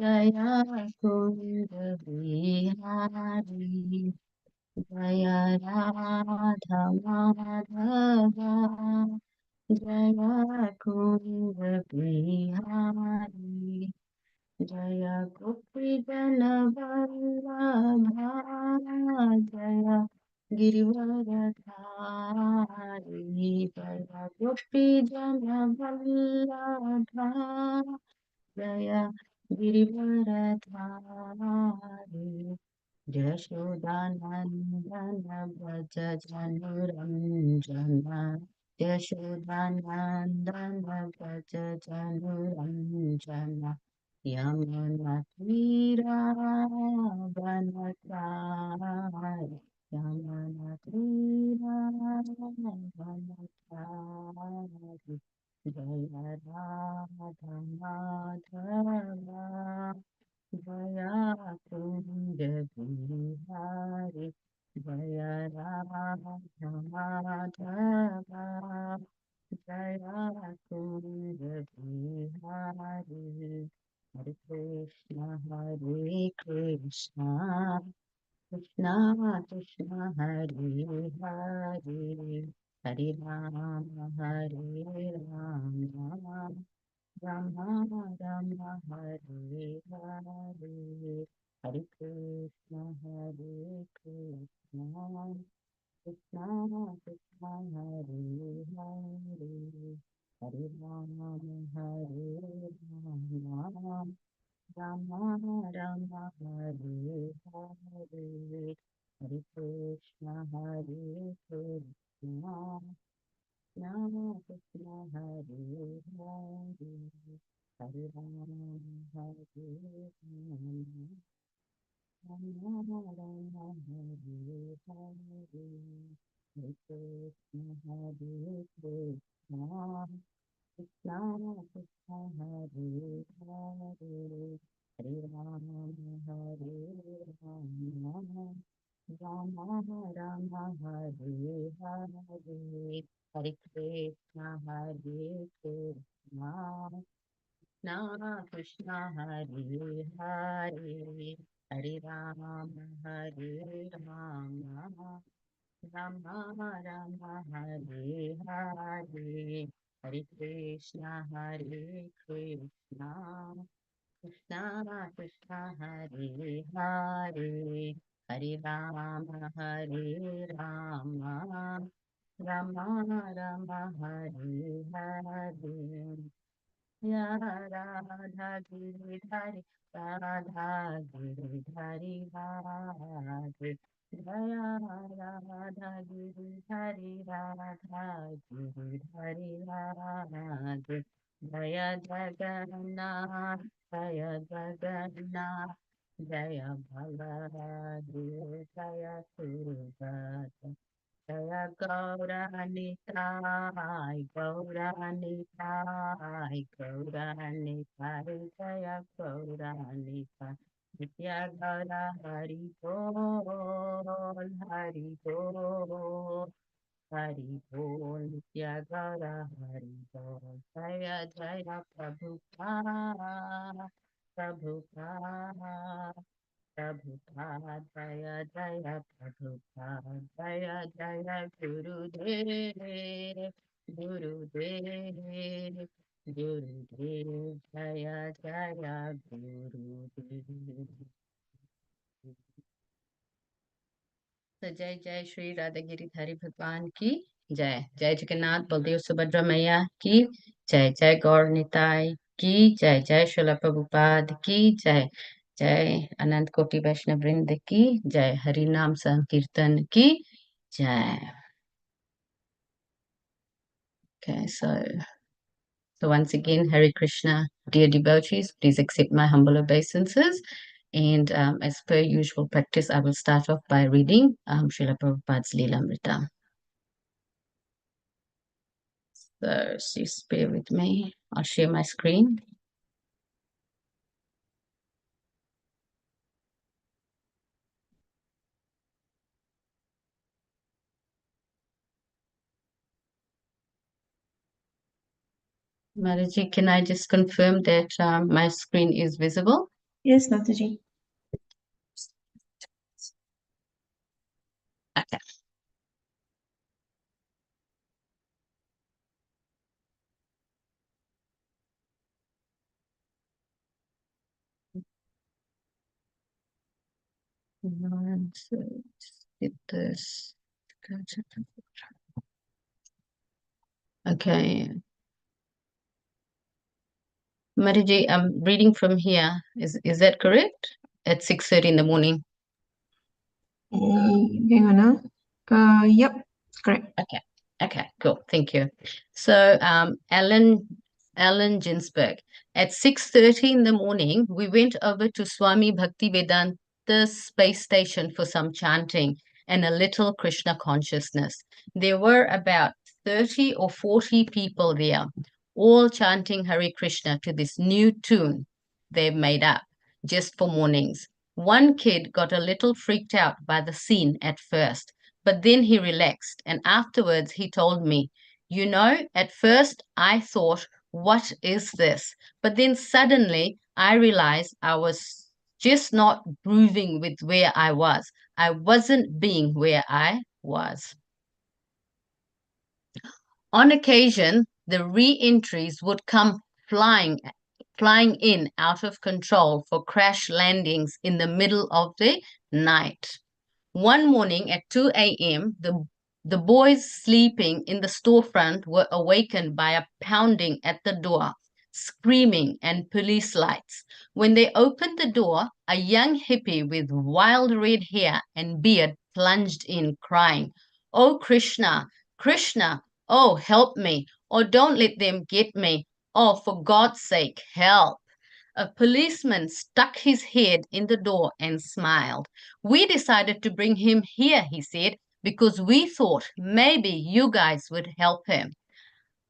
Jaya Kunda Bihari Jaya Radha Madhava Jaya Kunda Bihari Jaya Gopi Jana Vallabha Jaya Girivaradhari Jaya Gopi Jana Vallabha Jaya Girivaradhari Jashodanandana Braja Januranjana Jashodanandana Braja Januranjana Yamuna Tira Vanatari Yamuna Tira Vanatari Jaya Radha Madhava Jaya Kunda Bihari Jaya Radha Madhava Jaya Kunda Bihari Hare Krishna Hare Krishna Krishna Krishna Hare Hare Hare Rama Hare Rama Rama Rama Hare Hare Hare Krishna Hare Krishna Krishna Krishna Hare Hare Hare Rama Hare Rama Rama Rama Hare Hare Hare Krishna Hare Krishna Rama Krishna Hare Hare Hare Rama Hare Rama Rama Rama Hare Hare Hare Krishna Hare Krishna Krishna Krishna Hare Hare Hare Rama Hare Rama Rama Rama Hare Hare Hare Krishna Hare Krishna Krishna Krishna Hare Hare Hare Rama Hare Rama Rama Rama Hare Hare Hare Krishna Hare Krishna Krishna Krishna Hare Hare Hare Rama Hare Rama Rama Rama Hare Hare Ya Radha Giridhari Radha Giridhari Radhe Jaya Radha Giridhari Radha Giridhari Radhe Jaya Jagannath Jaya Jagannath Jaya Baladev Jaya Surabhat Jaya Gauranitai, Gauranitai, Gauranitai, Jaya Gauranitai. Nitya Gaura Hari Bol, Hari Bol, Hari Bol, Nitya Gaura Hari Bol. Jaya Jaya Prabhupada, Prabhupada. Prabhupada Jaya Jaya Prabhupada Jaya Jaya Gurudev Gurudev Gurudev Jaya Jaya Gurudev. तो जय जय श्री राधा गिरिधारी भगवान की जय जय जगन्नाथ बलदेव सुभद्रा मैया की जय जय गौर निताई की जय जय श्रील प्रभुपाद की जय जय अनंत कोटि वैष्णव वृंद की जय हरि नाम संकीर्तन की जय. Okay, so once again, Hare Krishna, dear devotees, please accept my humble obeisances. And as per usual practice, I will start off by reading Srila Prabhupada's Leelamrita. So just bear with me. I'll share my screen. Mataji, can I just confirm that my screen is visible? Yes, Mataji. Okay. Get this. Okay. Mariji, I'm reading from here. Is that correct? At 6:30 in the morning. Hang on now. Yep, correct. Okay. Okay, cool. Thank you. So, Alan Ginsberg. At 6:30 in the morning, we went over to Swami Bhaktivedanta space station for some chanting and a little Krishna consciousness. There were about 30 or 40 people there, all chanting Hare Krishna to this new tune they've made up just for mornings. One kid got a little freaked out by the scene at first, but then he relaxed, and afterwards he told me, you know, at first I thought, what is this? But then suddenly I realized I was just not grooving with where I was. I wasn't being where I was. On occasion, the re-entries would come flying in out of control for crash landings in the middle of the night. One morning at 2 a.m., the boys sleeping in the storefront were awakened by a pounding at the door, screaming, and police lights. When they opened the door, a young hippie with wild red hair and beard plunged in, crying, Oh, Krishna, Krishna, oh, help me, or don't let them get me. Oh, for God's sake, help. A policeman stuck his head in the door and smiled. We decided to bring him here, he said, because we thought maybe you guys would help him.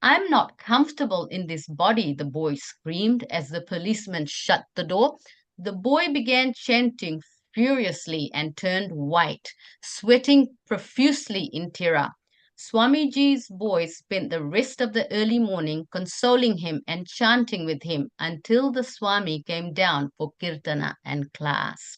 I'm not comfortable in this body, the boy screamed as the policeman shut the door. The boy began chanting furiously and turned white, sweating profusely in terror. Swamiji's boys spent the rest of the early morning consoling him and chanting with him until the Swami came down for kirtana and class.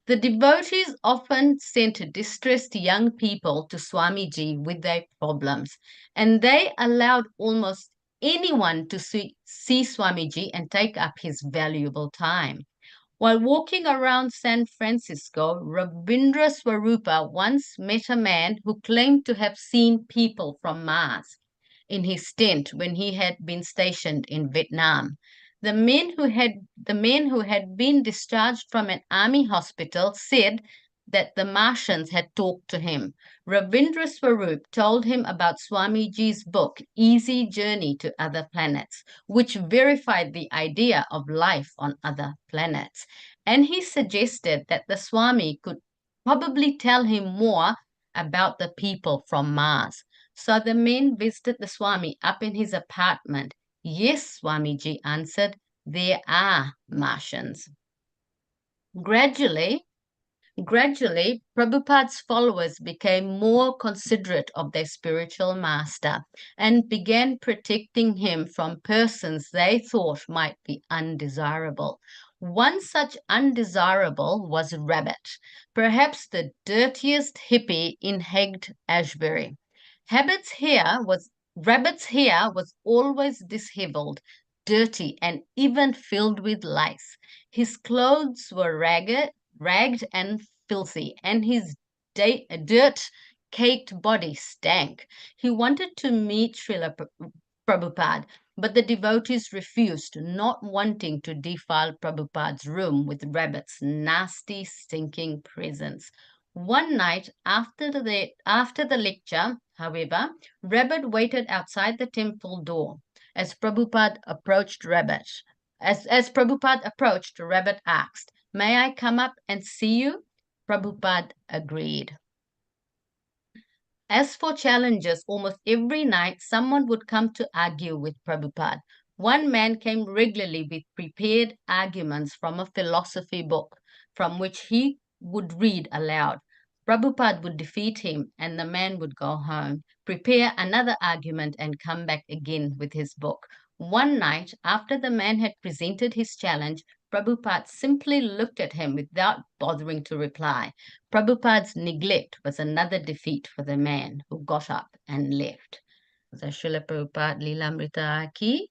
The devotees often sent distressed young people to Swamiji with their problems, and they allowed almost anyone to see Swamiji and take up his valuable time. While walking around San Francisco, Rabindra Swarupa once met a man who claimed to have seen people from Mars in his tent when he had been stationed in Vietnam. The men who had been discharged from an army hospital said that the Martians had talked to him. Ravindra Swarup told him about Swamiji's book, Easy Journey to Other Planets, which verified the idea of life on other planets. And he suggested that the Swami could probably tell him more about the people from Mars. So the men visited the Swami up in his apartment. Yes, Swamiji answered, there are Martians. Gradually, Gradually, Prabhupada's followers became more considerate of their spiritual master and began protecting him from persons they thought might be undesirable. One such undesirable was Rabbit, perhaps the dirtiest hippie in Haight Ashbury. Rabbit's hair was always disheveled, dirty, and even filled with lice. His clothes were ragged and filthy, and his dirt-caked body stank. He wanted to meet Srila Prabhupada, but the devotees refused, not wanting to defile Prabhupada's room with Rabbit's nasty, stinking presence. One night after the lecture, however, Rabbit waited outside the temple door. As Prabhupada approached Rabbit, as Prabhupada approached, Rabbit asked, May I come up and see you? Prabhupada agreed. As for challenges, almost every night someone would come to argue with Prabhupada. One man came regularly with prepared arguments from a philosophy book, from which he would read aloud. Prabhupada would defeat him, and the man would go home, prepare another argument, and come back again with his book. One night, after the man had presented his challenge, Prabhupada simply looked at him without bothering to reply. Prabhupada's neglect was another defeat for the man who got up and left. So Srila Prabhupada Leelamrita ki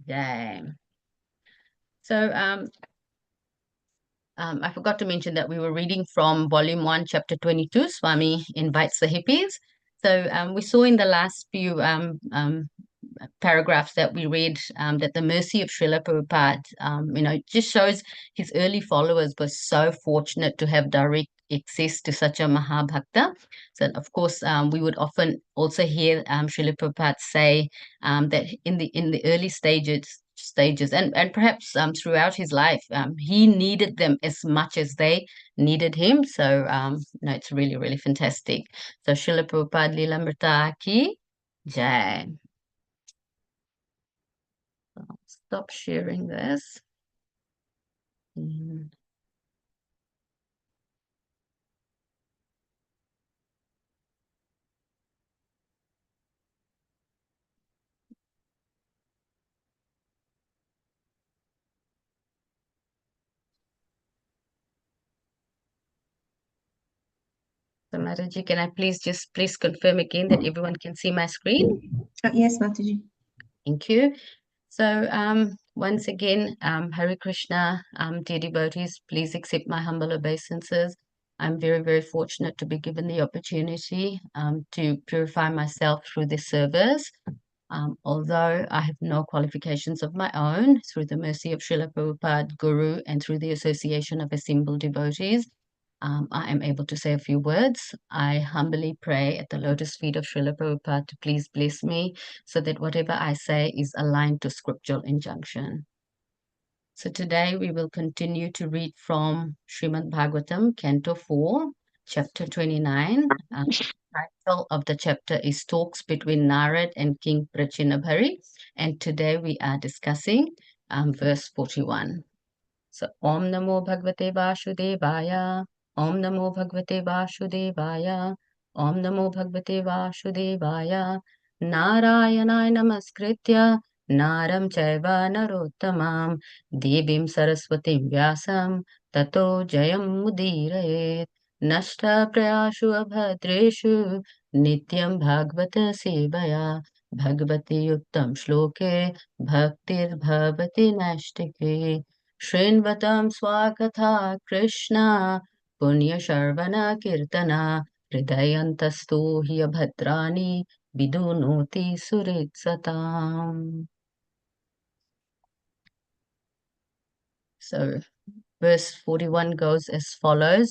jai. So I forgot to mention that we were reading from Volume 1, Chapter 22, Swami Invites the Hippies. So we saw in the last few paragraphs that we read that the mercy of Srila Prabhupada, just shows his early followers were so fortunate to have direct access to such a Mahabhakta. So, of course, we would often also hear Srila Prabhupada say that in the early stages and perhaps throughout his life, he needed them as much as they needed him. So, it's really, really fantastic. So, Srila Prabhupada Leelamrita ki jai. I'll stop sharing this. Mm. So, Mataji, can I please confirm again that everyone can see my screen? Yes, Mataji. Thank you. So, once again, Hare Krishna, dear devotees, please accept my humble obeisances. I'm very, very fortunate to be given the opportunity to purify myself through this service. Although I have no qualifications of my own, through the mercy of Srila Prabhupada, Guru, and through the association of assembled devotees, I am able to say a few words. I humbly pray at the lotus feet of Srila Prabhupada to please bless me so that whatever I say is aligned to scriptural injunction. So today we will continue to read from Srimad Bhagavatam, Canto 4, Chapter 29. Title of the chapter is Talks Between Narad and King Prachinabhari. And today we are discussing verse 41. So, Om Namo Bhagavate Vasudevaya, Om Namo Bhagavate Vasudevaya, Om Namo Bhagavate Vasudevaya, Narayanaya Namaskritya, Naram Chaiva Narottamam, Devim Saraswatim Vyasam, Tato Jayam Mudirayet, Nashta Prayashu Abhadreshu, Nityam Bhagavata Sevaya, Bhagavati Uttam Shloke, Bhaktir Bhavati Nashtike. शृण्वतं स्वाकथा Krishna पुण्यशर्वणा कीर्तना हृदयन्तस्तु हि भद्राणि विदुनोति सुहृत्सताम्. So verse 41 goes as follows.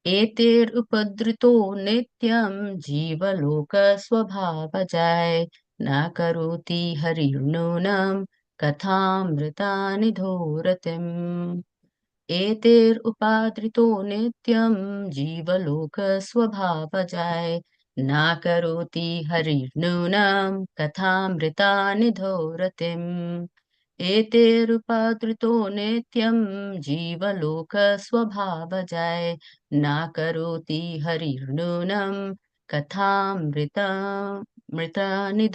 एतेर उपद्रुतो नित्यं जीवलोक स्वभावजय न करोति हरिर्नूनं कथामृतानि धोरतिम्. एतेरुपाद्रितो नित्यं जीवलोकस्वभावजय न करोति हरिर्नूनं कथामृतानि धोरतिम्. एतेरुपाद्रितो नित्यं जीवलोकस्वभावजय न करोति हरिर्नूनं कथामृतानि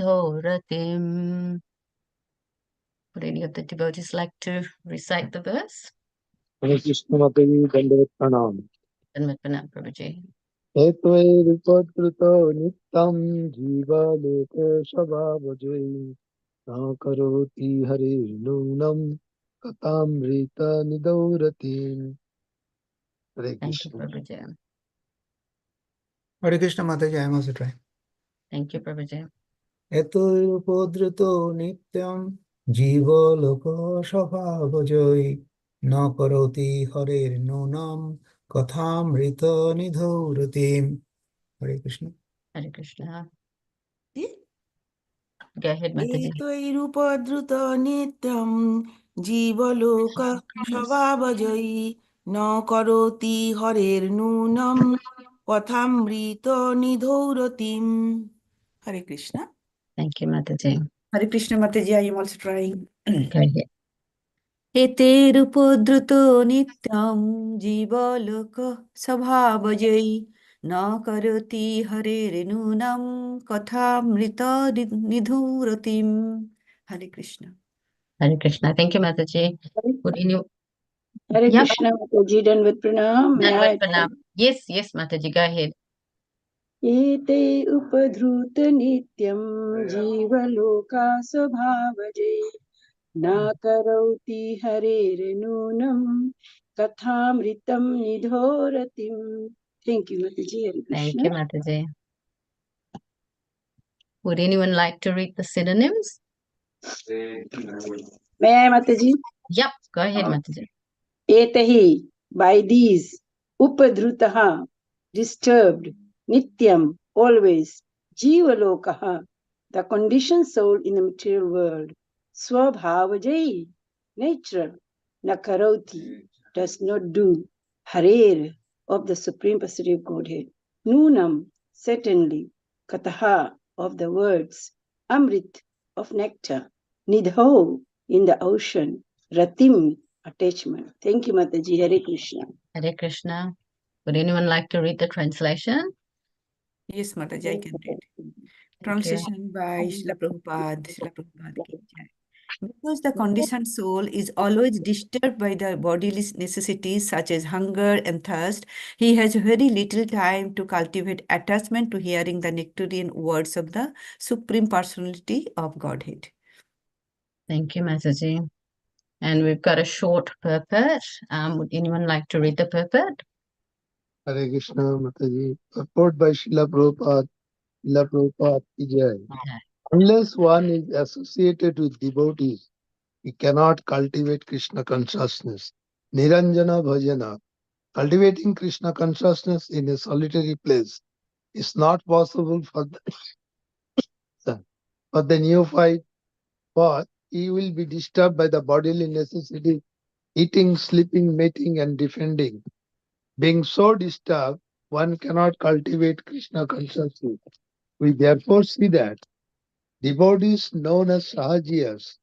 धोरतिम्. Would any of the devotees like to recite the verse? हरे कृष्ण माताजी दंडवत प्रणाम। Dhanvat Pranam, Prabhuji. हेत्वैरुपद्रुतो नित्यं जीवलोक स्वभावजै न करोति हरिर्नूनं कथामृतनिदौरतीम्। हरे Thank you, Krishna. Prabhuji. Hare Krishna Mataji, I am also trying. Thank you, Prabhuji. এতৈরুপদ্রুত নিত্যং জীবলোক স্বভাবজয়ী ন করোতি হরের নূনম Kathamrita নিধৌরতিম. Hare Krishna. Hare Krishna. Go ahead, Mataji. এতৈরূপদ্রুত নিত্যং জীবলোক স্বভাবজয়ী ন করোতি হরের নূনম Kathamrita নিধৌরতিম. Hare Krishna. Thank you, Mataji. Hare Krishna Mataji, I am also trying. Go ahead. এতেরূপদ্রুত নিত্যং জীবলোক স্বভাবজয়ী ন করোতি হরের নূনম Kathamrita নিধৌরতিম. Hare Krishna. Hare Krishna. Thank you, Mataji. Would any Hare Yep. Krishna, Mataji, done with pranam. May I? Dandavat pranam. Yes, Mataji, go ahead. एते उपधृत नित्यं जीवलोका स्वभावजे न करोति हरेर्नूनं कथामृतं निधोरतिम्. Thank you, Mataji. Hare Thank Krishna. you, Mataji. Would anyone like to read the synonyms? May I, Mataji? Yep, go ahead, Mataji. Etahi, by these, upadhrutaha, disturbed, nityam, always, jivalokaha, the conditioned soul in the material world, swabhavajai, natural, nakaroti, does not do, harer, of the Supreme Personality of Godhead, nunam, certainly, kataha, of the words, amrit, of nectar, nidho, in the ocean, ratim, attachment. Thank you, Mataji. Hare Krishna. Hare Krishna. Would anyone like to read the translation? Yes, Mataji, I can read. Thank you. Translation by Srila Prabhupada. Srila Prabhupada ki jai. Because the conditioned soul is always disturbed by the bodily necessities such as hunger and thirst, he has very little time to cultivate attachment to hearing the nectarian words of the Supreme Personality of Godhead. Thank you, Mataji. And we've got a short purport. Would anyone like to read the purport? Hare Krishna, Mataji. Purport by Srila Prabhupada. Srila Prabhupada ki jai. Okay. Unless one is associated with devotees, he cannot cultivate Krishna consciousness. Niranjana Bhajana. Cultivating Krishna consciousness in a solitary place is not possible for the neophyte, for he will be disturbed by the bodily necessity, eating, sleeping, mating, and defending. Being so disturbed, one cannot cultivate Krishna consciousness. We therefore see that devotees known as Sahajiyas,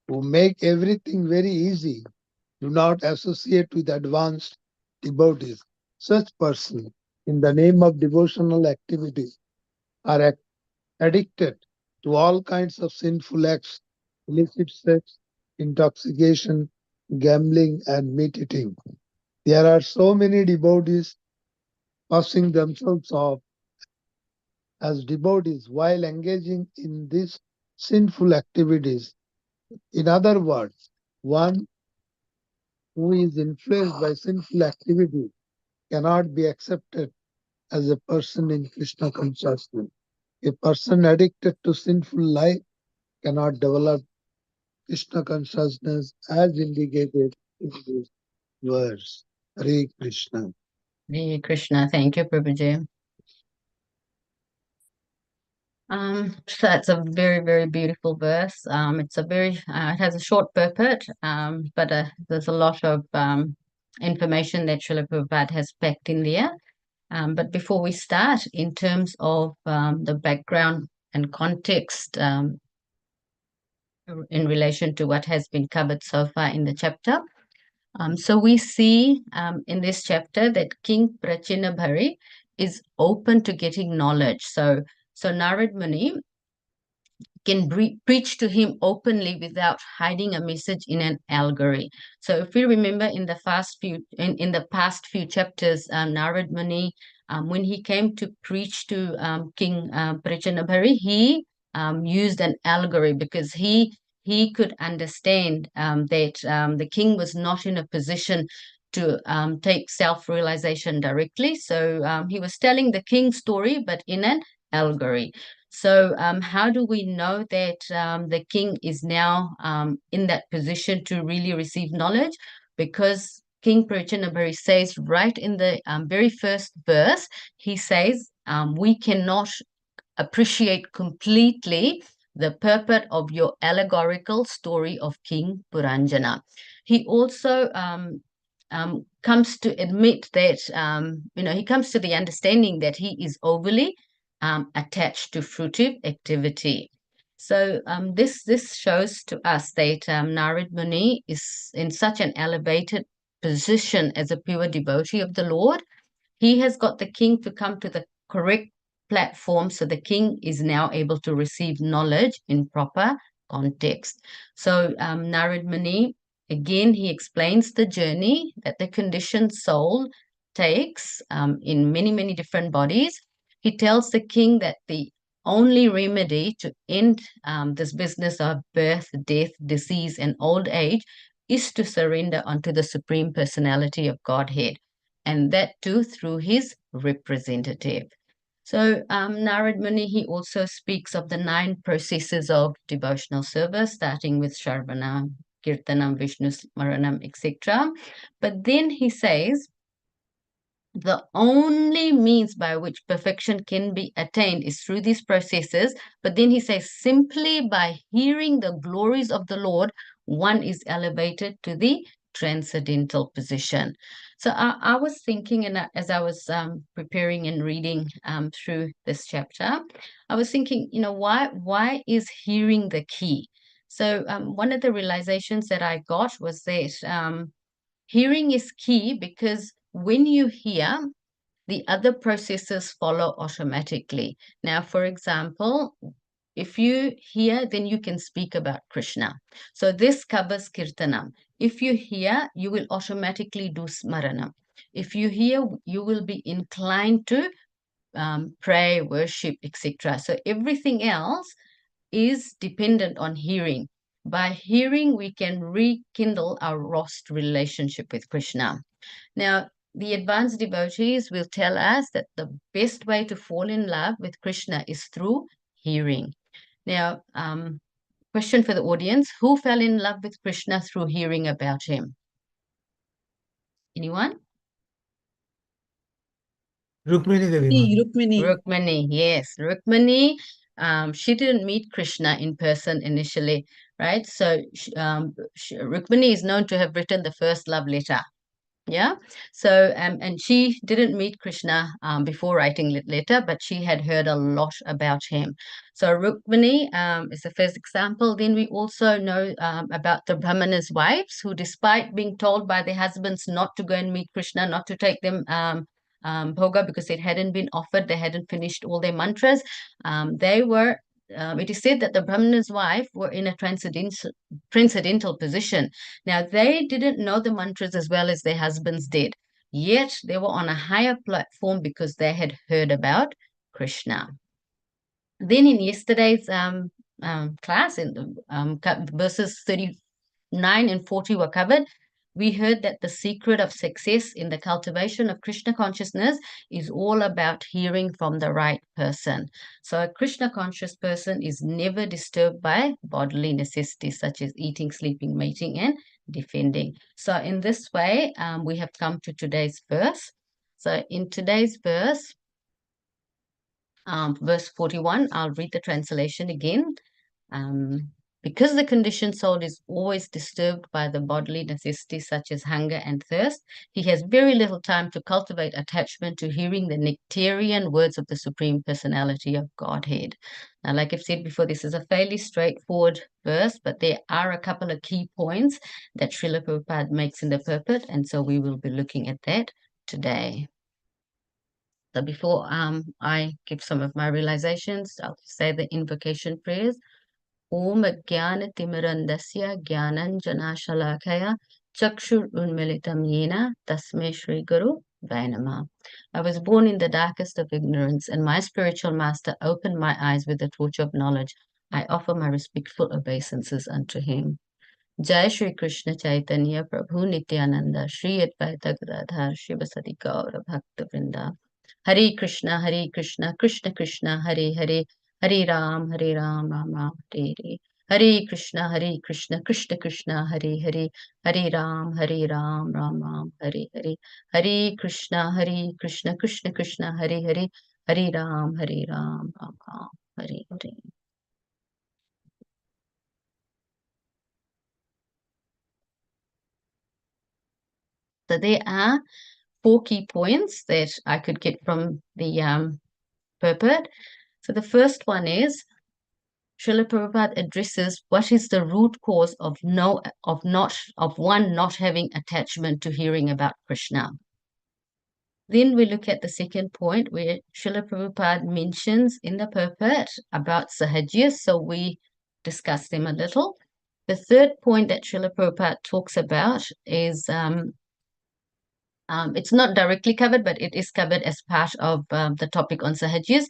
who make everything very easy, do not associate with advanced devotees. Such persons, in the name of devotional activities, are addicted to all kinds of sinful acts, illicit sex, intoxication, gambling, and meat eating. There are so many devotees passing themselves off as devotees while engaging in these sinful activities. In other words, one who is influenced by sinful activity cannot be accepted as a person in Krishna consciousness. A person addicted to sinful life cannot develop Krishna consciousness as indicated in this verse. Hare Krishna. Hare Krishna. Thank you, Prabhuji. So it's a very, very beautiful verse. It's a very, it has a short purport, but there's a lot of information that Srila Prabhupada has packed in there. But before we start, in terms of the background and context in relation to what has been covered so far in the chapter, so we see in this chapter that King Prachinabhari is open to getting knowledge. So Narad Muni can preach to him openly without hiding a message in an allegory. So if we remember in the past few chapters, Narad Muni, when he came to preach to King Prachinabhari, he used an allegory because he could understand that the king was not in a position to take self-realization directly. So he was telling the king's story, but in an allegory. So how do we know that the king is now in that position to really receive knowledge? Because King Prachinabhari says right in the very first verse, he says, we cannot appreciate completely the purport of your allegorical story of King Puranjana. He also comes to admit that, he comes to the understanding that he is overly attached to fruitive activity. So this shows to us that Narad Muni is in such an elevated position as a pure devotee of the Lord. He has got the king to come to the correct platform, so the king is now able to receive knowledge in proper context. So Narad Muni again, he explains the journey that the conditioned soul takes in many, many different bodies. He tells the king that the only remedy to end this business of birth, death, disease, and old age is to surrender unto the Supreme Personality of Godhead, and that too through his representative. So Narad Muni, he also speaks of the 9 processes of devotional service, starting with Shravana, Kirtanam, Vishnu Smaranam, etc. But then he says, the only means by which perfection can be attained is through these processes. But then he says, simply by hearing the glories of the Lord, one is elevated to the transcendental position. So I was thinking, and as I was preparing and reading through this chapter, I was thinking, why is hearing the key? So one of the realizations that I got was that hearing is key because when you hear, the other processes follow automatically. Now, for example, if you hear, then you can speak about Krishna. So this covers Kirtanam. If you hear, you will automatically do Smaranam. If you hear, you will be inclined to pray, worship, etc. So everything else is dependent on hearing. By hearing, we can rekindle our lost relationship with Krishna. Now, the advanced devotees will tell us that the best way to fall in love with Krishna is through hearing. Now, question for the audience, who fell in love with Krishna through hearing about him? Anyone? Rukmini Devi Ma. Rukmini. Rukmini, yes. Rukmini, she didn't meet Krishna in person initially, right? So Rukmini is known to have written the first love letter. Yeah. So, and she didn't meet Krishna before writing letter, but she had heard a lot about him. So Rukmini is the first example. Then we also know about the Brahmana's wives who, despite being told by their husbands not to go and meet Krishna, not to take them bhoga because it hadn't been offered, they hadn't finished all their mantras. It is said that the Brahmana's wife were in a transcendental position. Now, they didn't know the mantras as well as their husbands did, yet they were on a higher platform because they had heard about Krishna. Then in yesterday's class, in verses 39 and 40 were covered. We heard that the secret of success in the cultivation of Krishna consciousness is all about hearing from the right person. So a Krishna conscious person is never disturbed by bodily necessities such as eating, sleeping, mating, and defending. So in this way, we have come to today's verse. So in today's verse 41, I'll read the translation again. Because the conditioned soul is always disturbed by the bodily necessities such as hunger and thirst, he has very little time to cultivate attachment to hearing the nectarian words of the Supreme Personality of Godhead. Now, like I've said before, this is a fairly straightforward verse, but there are a couple of key points that Srila Prabhupada makes in the purport, and so we will be looking at that today. So before I give some of my realizations, I'll say the invocation prayers. Om Jnana Timirandasya Jnananjana Shalakaya Chakshur Unmilitam Yena Tasme Shri Guru Vainama. I was born in the darkest of ignorance, and my spiritual master opened my eyes with the torch of knowledge. I offer my respectful obeisances unto him. Jai Shri Krishna Chaitanya Prabhu Nityananda Shri Advaita Gadadhar Shivasati Gaura Bhakta Vrinda. Hare Krishna, Krishna Krishna, Hare Hare, Hare Ram, Ram Ram, Hare Hare. Hare Krishna, Krishna Krishna, Hare Hare, Hare Ram, Ram Ram, Hare Hare. Hare Krishna, Krishna Krishna, Hare Hare, Hare Ram, Ram Ram, Hare Hare. So there are 4 key points that I could get from the purport. So the first one is Srila Prabhupada addresses what is the root cause of one not having attachment to hearing about Krishna. Then we look at the second point where Srila Prabhupada mentions in the purport about sahajya, so we discuss them a little. The third point that Srila Prabhupada talks about is it's not directly covered, but it is covered as part of the topic on Sahajis.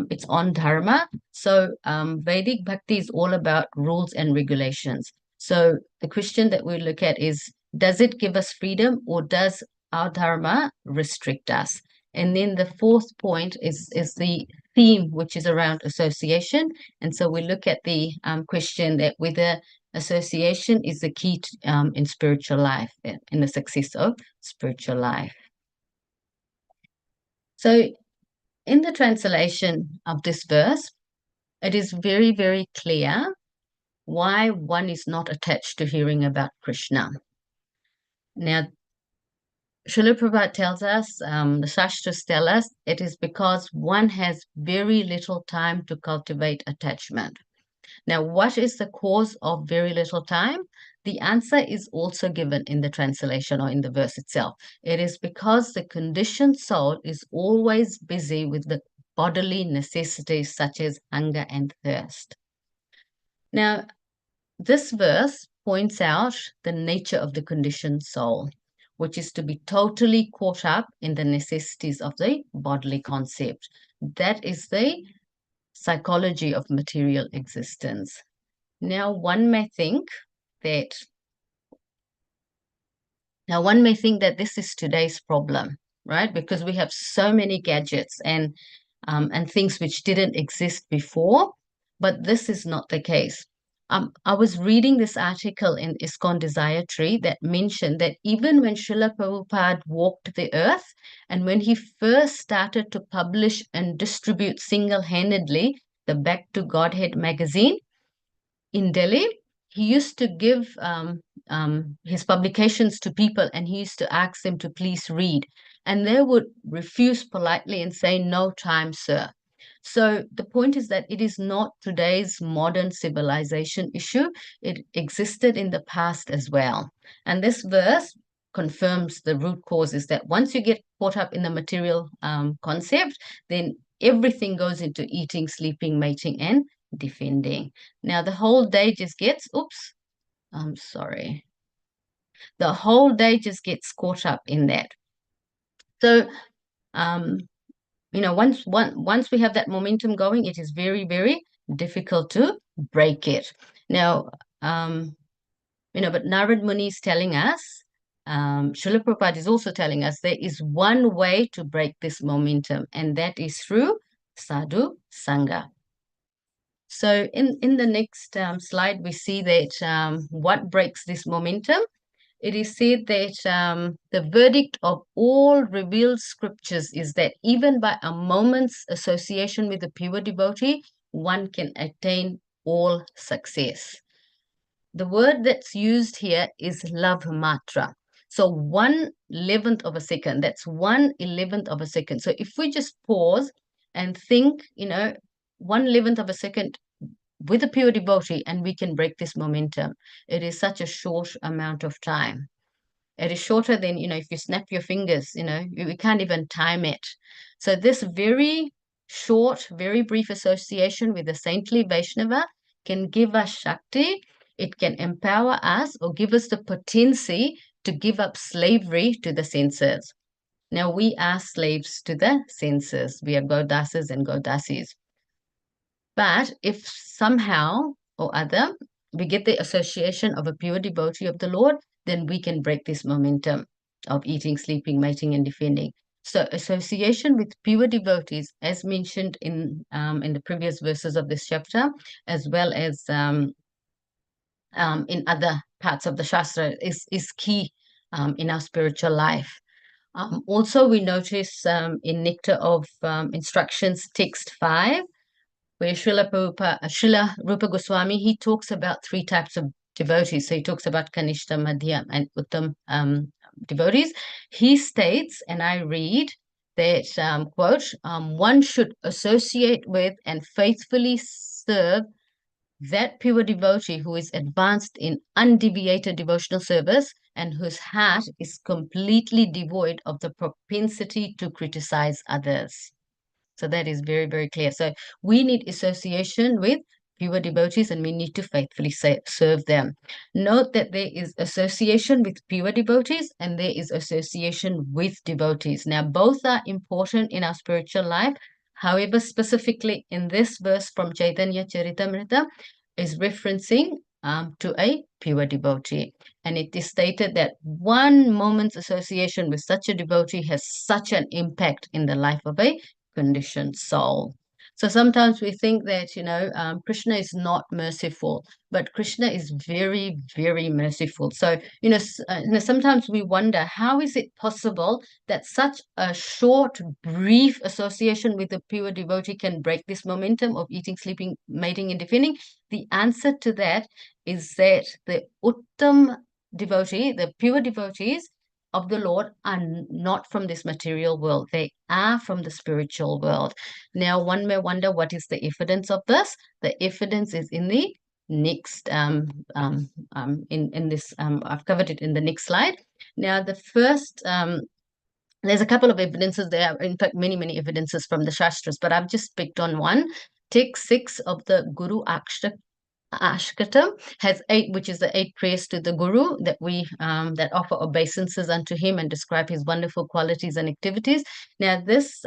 It's on Dharma. So Vedic Bhakti is all about rules and regulations. So the question that we look at is, does it give us freedom, or does our Dharma restrict us? And then the fourth point is the theme, which is around association. And so we look at the question that whether association is the key to, in spiritual life, in the success of spiritual life. So in the translation of this verse, it is very, very clear why one is not attached to hearing about Krishna. Now, Srila Prabhupada tells us, the Shastras tell us, it is because one has very little time to cultivate attachment. Now, what is the cause of very little time? The answer is also given in the translation or in the verse itself. It is because the conditioned soul is always busy with the bodily necessities such as hunger and thirst. Now, this verse points out the nature of the conditioned soul, which is to be totally caught up in the necessities of the bodily concept. That is the psychology of material existence. Now, one may think that this is today's problem, right? Because we have so many gadgets and things which didn't exist before, but this is not the case. I was reading this article in ISKCON Desire Tree that mentioned that even when Srila Prabhupada walked the earth and when he first started to publish and distribute single-handedly the Back to Godhead magazine in Delhi, he used to give his publications to people, and he used to ask them to please read. And they would refuse politely and say, "No time, sir." So the point is that it is not today's modern civilization issue. It existed in the past as well. And this verse confirms the root cause is that once you get caught up in the material concept, then everything goes into eating, sleeping, mating, and defending. Now the whole day just gets, I'm sorry. The whole day just gets caught up in that. So, once we have that momentum going, it is very, very difficult to break it. Now, but Narad Muni is telling us, Srila Prabhupada is also telling us there is one way to break this momentum, and that is through sadhu sangha. So in the next slide, we see that what breaks this momentum. It is said that the verdict of all revealed scriptures is that even by a moment's association with a pure devotee, one can attain all success. The word that's used here is love matra. So 1/11 of a second, that's 1/11 of a second. So if we just pause and think, 1/11 of a second with a pure devotee, and we can break this momentum. It is such a short amount of time. It is shorter than, if you snap your fingers, we can't even time it. So this very short, very brief association with the saintly Vaishnava can give us Shakti. It can empower us or give us the potency to give up slavery to the senses. Now, we are slaves to the senses. We are Godasas and Godasis. But if somehow or other we get the association of a pure devotee of the Lord, then we can break this momentum of eating, sleeping, mating, and defending. So association with pure devotees, as mentioned in the previous verses of this chapter, as well as in other parts of the Shastra, is key in our spiritual life. Also, we notice in Nectar of Instructions, text 5, where Srila Rupa Goswami, he talks about 3 types of devotees. So he talks about Kanishta, Madhyam, and Uttam devotees. He states, and I read, that, quote, one should associate with and faithfully serve that pure devotee who is advanced in undeviated devotional service and whose heart is completely devoid of the propensity to criticize others. So that is very, very clear. So we need association with pure devotees, and we need to faithfully serve them. Note that there is association with pure devotees and there is association with devotees. Now, both are important in our spiritual life. However, specifically in this verse from Chaitanya Charitamrita is referencing to a pure devotee. And it is stated that one moment's association with such a devotee has such an impact in the life of a conditioned soul. So sometimes we think that, Krishna is not merciful, but Krishna is very, very merciful. So, sometimes we wonder, how is it possible that such a short, brief association with a pure devotee can break this momentum of eating, sleeping, mating, and defending? The answer to that is that the Uttam devotee, the pure devotees of the Lord, are not from this material world. They are from the spiritual world. Now, one may wonder, what is the evidence of this? The evidence is in the next, in this, I've covered it in the next slide. Now, the first, there's a couple of evidences there. In fact, many, many evidences from the Shastras, but I've just picked on one. Text 6 of the Guru Ashkatam has 8, which is the 8 prayers to the Guru that we that offer obeisances unto him and describe his wonderful qualities and activities. Now, this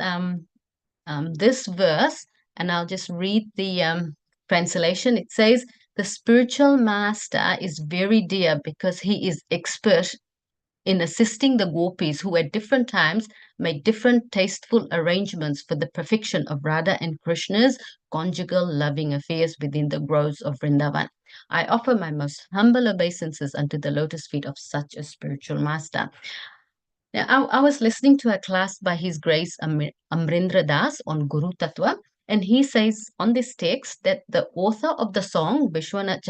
verse, and I'll just read the translation. It says, the spiritual master is very dear because he is expert in assisting the gopis who at different times make different tasteful arrangements for the perfection of Radha and Krishna's conjugal loving affairs within the groves of Vrindavan. I offer my most humble obeisances unto the lotus feet of such a spiritual master. Now, I was listening to a class by His Grace Amrendra Das on Guru Tattva, and he says on this text that the author of the song, Vishwanath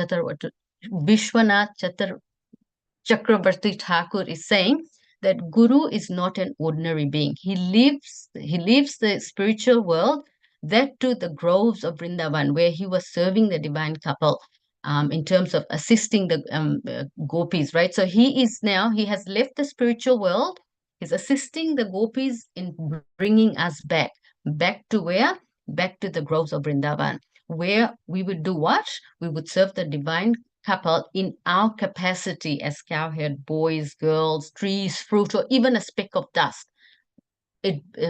Chakravarti Thakur, is saying that Guru is not an ordinary being. He leaves the spiritual world, that to the groves of Vrindavan, where he was serving the divine couple in terms of assisting the gopis, right? So he has left the spiritual world. He's assisting the gopis in bringing us back to where? Back to the groves of Vrindavan, where we would do what? We would serve the divine couple in our capacity as cowherd boys, girls, trees, fruit, or even a speck of dust.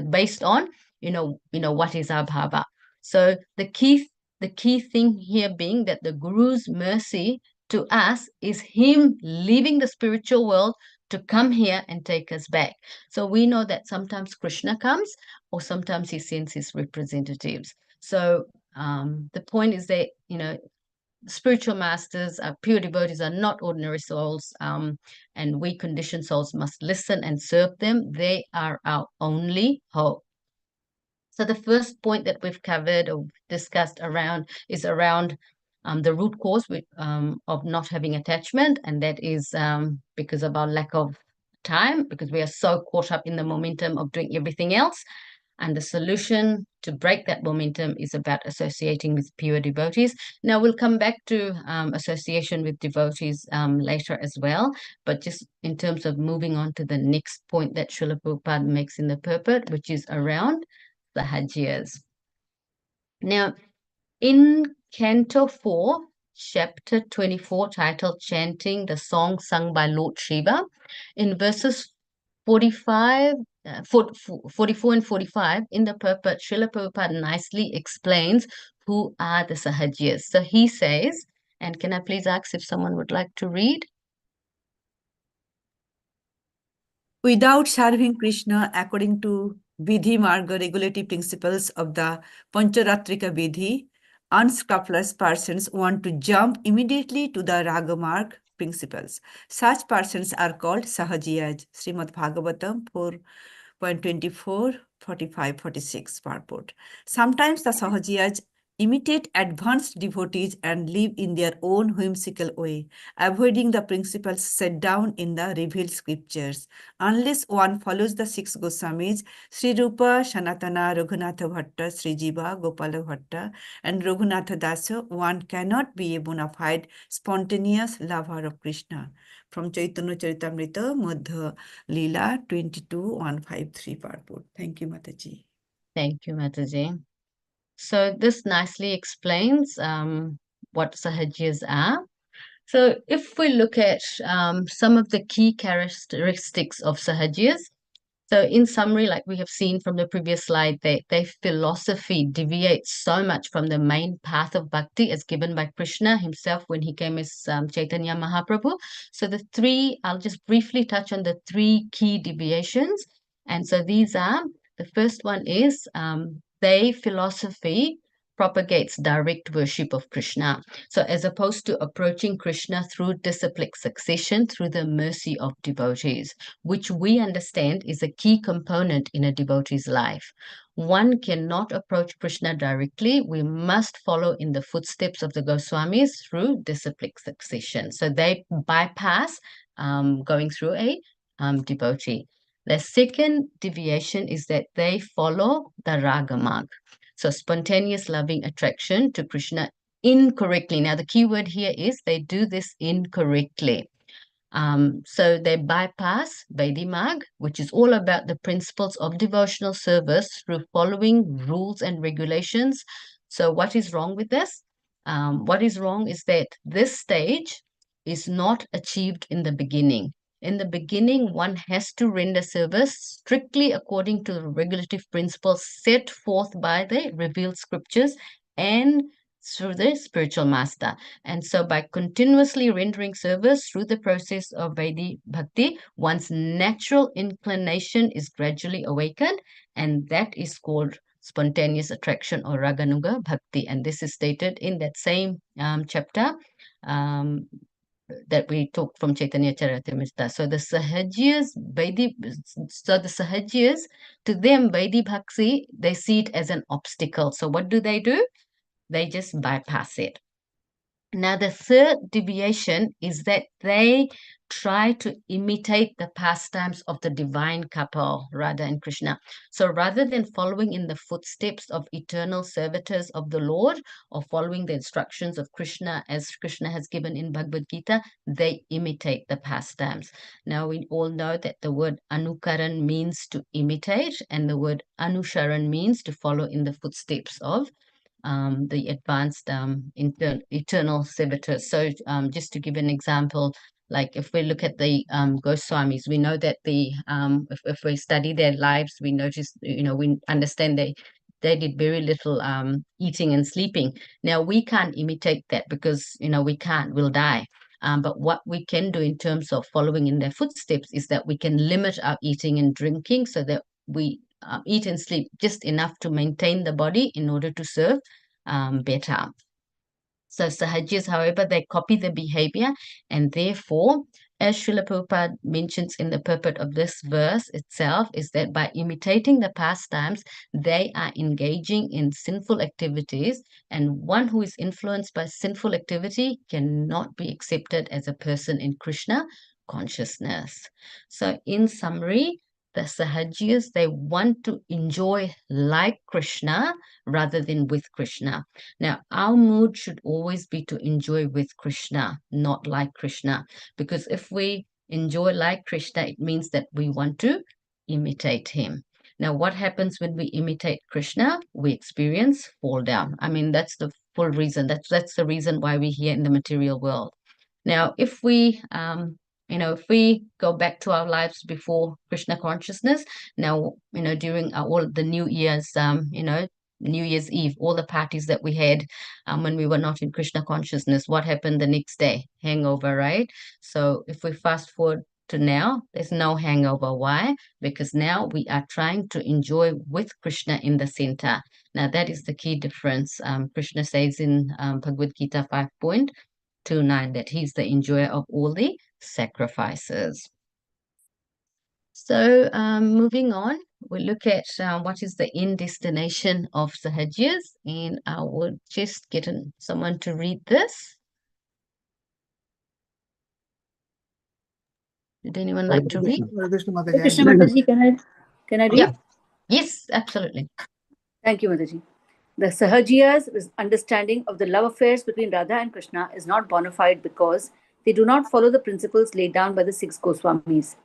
Based on what is our bhava. So the key thing here being that the Guru's mercy to us is him leaving the spiritual world to come here and take us back. So we know that sometimes Krishna comes, or sometimes he sends his representatives. So the point is that spiritual masters, pure devotees, are not ordinary souls, and we conditioned souls must listen and serve them. They are our only hope. So the first point that we've covered or discussed is around the root cause of not having attachment, and that is because of our lack of time, because we are so caught up in the momentum of doing everything else. And the solution to break that momentum is about associating with pure devotees. Now, we'll come back to association with devotees later as well. But just in terms of moving on to the next point that Srila Prabhupada makes in the purport, which is around the Hajiyas. Now, in Canto 4, Chapter 24, titled Chanting the Song Sung by Lord Shiva, in verses 44 and 45, in the purport, Srila Prabhupada nicely explains who are the Sahajiyas. So he says, and can I please ask if someone would like to read? Without serving Krishna according to Vidhi Marga regulative principles of the Pancharatrika Vidhi, unscrupulous persons want to jump immediately to the Raga Marg principles. Such persons are called Sahajiyas. Srimad Bhagavatam 4.24, 45, 46 purport. Sometimes the Sahajiyas imitate advanced devotees and live in their own whimsical way, avoiding the principles set down in the revealed scriptures. Unless one follows the 6 Goswamis, Sri Rupa, Sanatana, Raghunatha Bhatta, Sri Jiva, Gopala Bhatta, and Raghunatha Dasa, one cannot be a bona fide, spontaneous lover of Krishna. From Chaitanya Charitamrita, Madhya Leela 22.153 purport. Thank you, Mataji. Thank you, Mataji. So this nicely explains what Sahajiyas are. So if we look at some of the key characteristics of Sahajiyas, so in summary, like we have seen from the previous slide, their philosophy deviates so much from the main path of bhakti as given by Krishna himself when he came as Chaitanya Mahaprabhu. So I'll just briefly touch on the three key deviations. And so these are, the first one is their philosophy propagates direct worship of Krishna. So as opposed to approaching Krishna through disciplic succession, through the mercy of devotees, which we understand is a key component in a devotee's life. One cannot approach Krishna directly. We must follow in the footsteps of the Goswamis through disciplic succession. So they bypass going through a devotee. The second deviation is that they follow the raga marg. So spontaneous loving attraction to Krishna incorrectly. Now, the key word here is they do this incorrectly. So they bypass Vaidhi-marg, which is all about the principles of devotional service through following rules and regulations. So what is wrong with this? What is wrong is that this stage is not achieved in the beginning. In the beginning, one has to render service strictly according to the regulative principles set forth by the revealed scriptures and through the spiritual master. And so by continuously rendering service through the process of Vaidhi Bhakti, one's natural inclination is gradually awakened, and that is called spontaneous attraction or Raganuga Bhakti. And this is stated in that same chapter that we took from Chaitanya Charitamrita. So the Sahajiyas, to them, Vaidhi Bhakti, they see it as an obstacle. So what do? They just bypass it. Now, the third deviation is that they try to imitate the pastimes of the divine couple, Radha and Krishna. So rather than following in the footsteps of eternal servitors of the Lord or following the instructions of Krishna as Krishna has given in Bhagavad Gita, they imitate the pastimes. Now, we all know that the word anukaran means to imitate, and the word anusharan means to follow in the footsteps of the advanced eternal servitors. So just to give an example, like if we look at the Goswamis, we know that if we study their lives, we notice, we understand they did very little eating and sleeping. Now we can't imitate that because we can't, we'll die. But what we can do in terms of following in their footsteps is that we can limit our eating and drinking so that we eat and sleep just enough to maintain the body in order to serve better. So Sahajis, however, they copy the behavior, and therefore, as Srila Prabhupada mentions in the purport of this verse itself, is that by imitating the pastimes, they are engaging in sinful activities, and one who is influenced by sinful activity cannot be accepted as a person in Krishna consciousness. So in summary, the Sahajiyas, they want to enjoy like Krishna rather than with Krishna. Now, our mood should always be to enjoy with Krishna, not like Krishna. Because if we enjoy like Krishna, it means that we want to imitate him. Now, what happens when we imitate Krishna? We experience fall down. I mean, that's the full reason. That's the reason why we're here in the material world. Now, if we if we go back to our lives before Krishna consciousness, now, during all the New Year's, New Year's Eve, all the parties that we had when we were not in Krishna consciousness, what happened the next day? Hangover, right? So if we fast forward to now, there's no hangover. Why? Because now we are trying to enjoy with Krishna in the center. Now, that is the key difference. Krishna says in Bhagavad Gita 5.29 that he's the enjoyer of all the sacrifices. So moving on, we look at what is the end destination of Sahajiyas, and I will just get someone to read this. Would anyone like to read? Hare Krishna Hare Mataji. Krishna Mataji, can I read? Yeah. Yes, absolutely. Thank you, Mataji. The Sahajiyas' understanding of the love affairs between Radha and Krishna is not bona fide because they do not follow the principles laid down by the 6 Goswamis.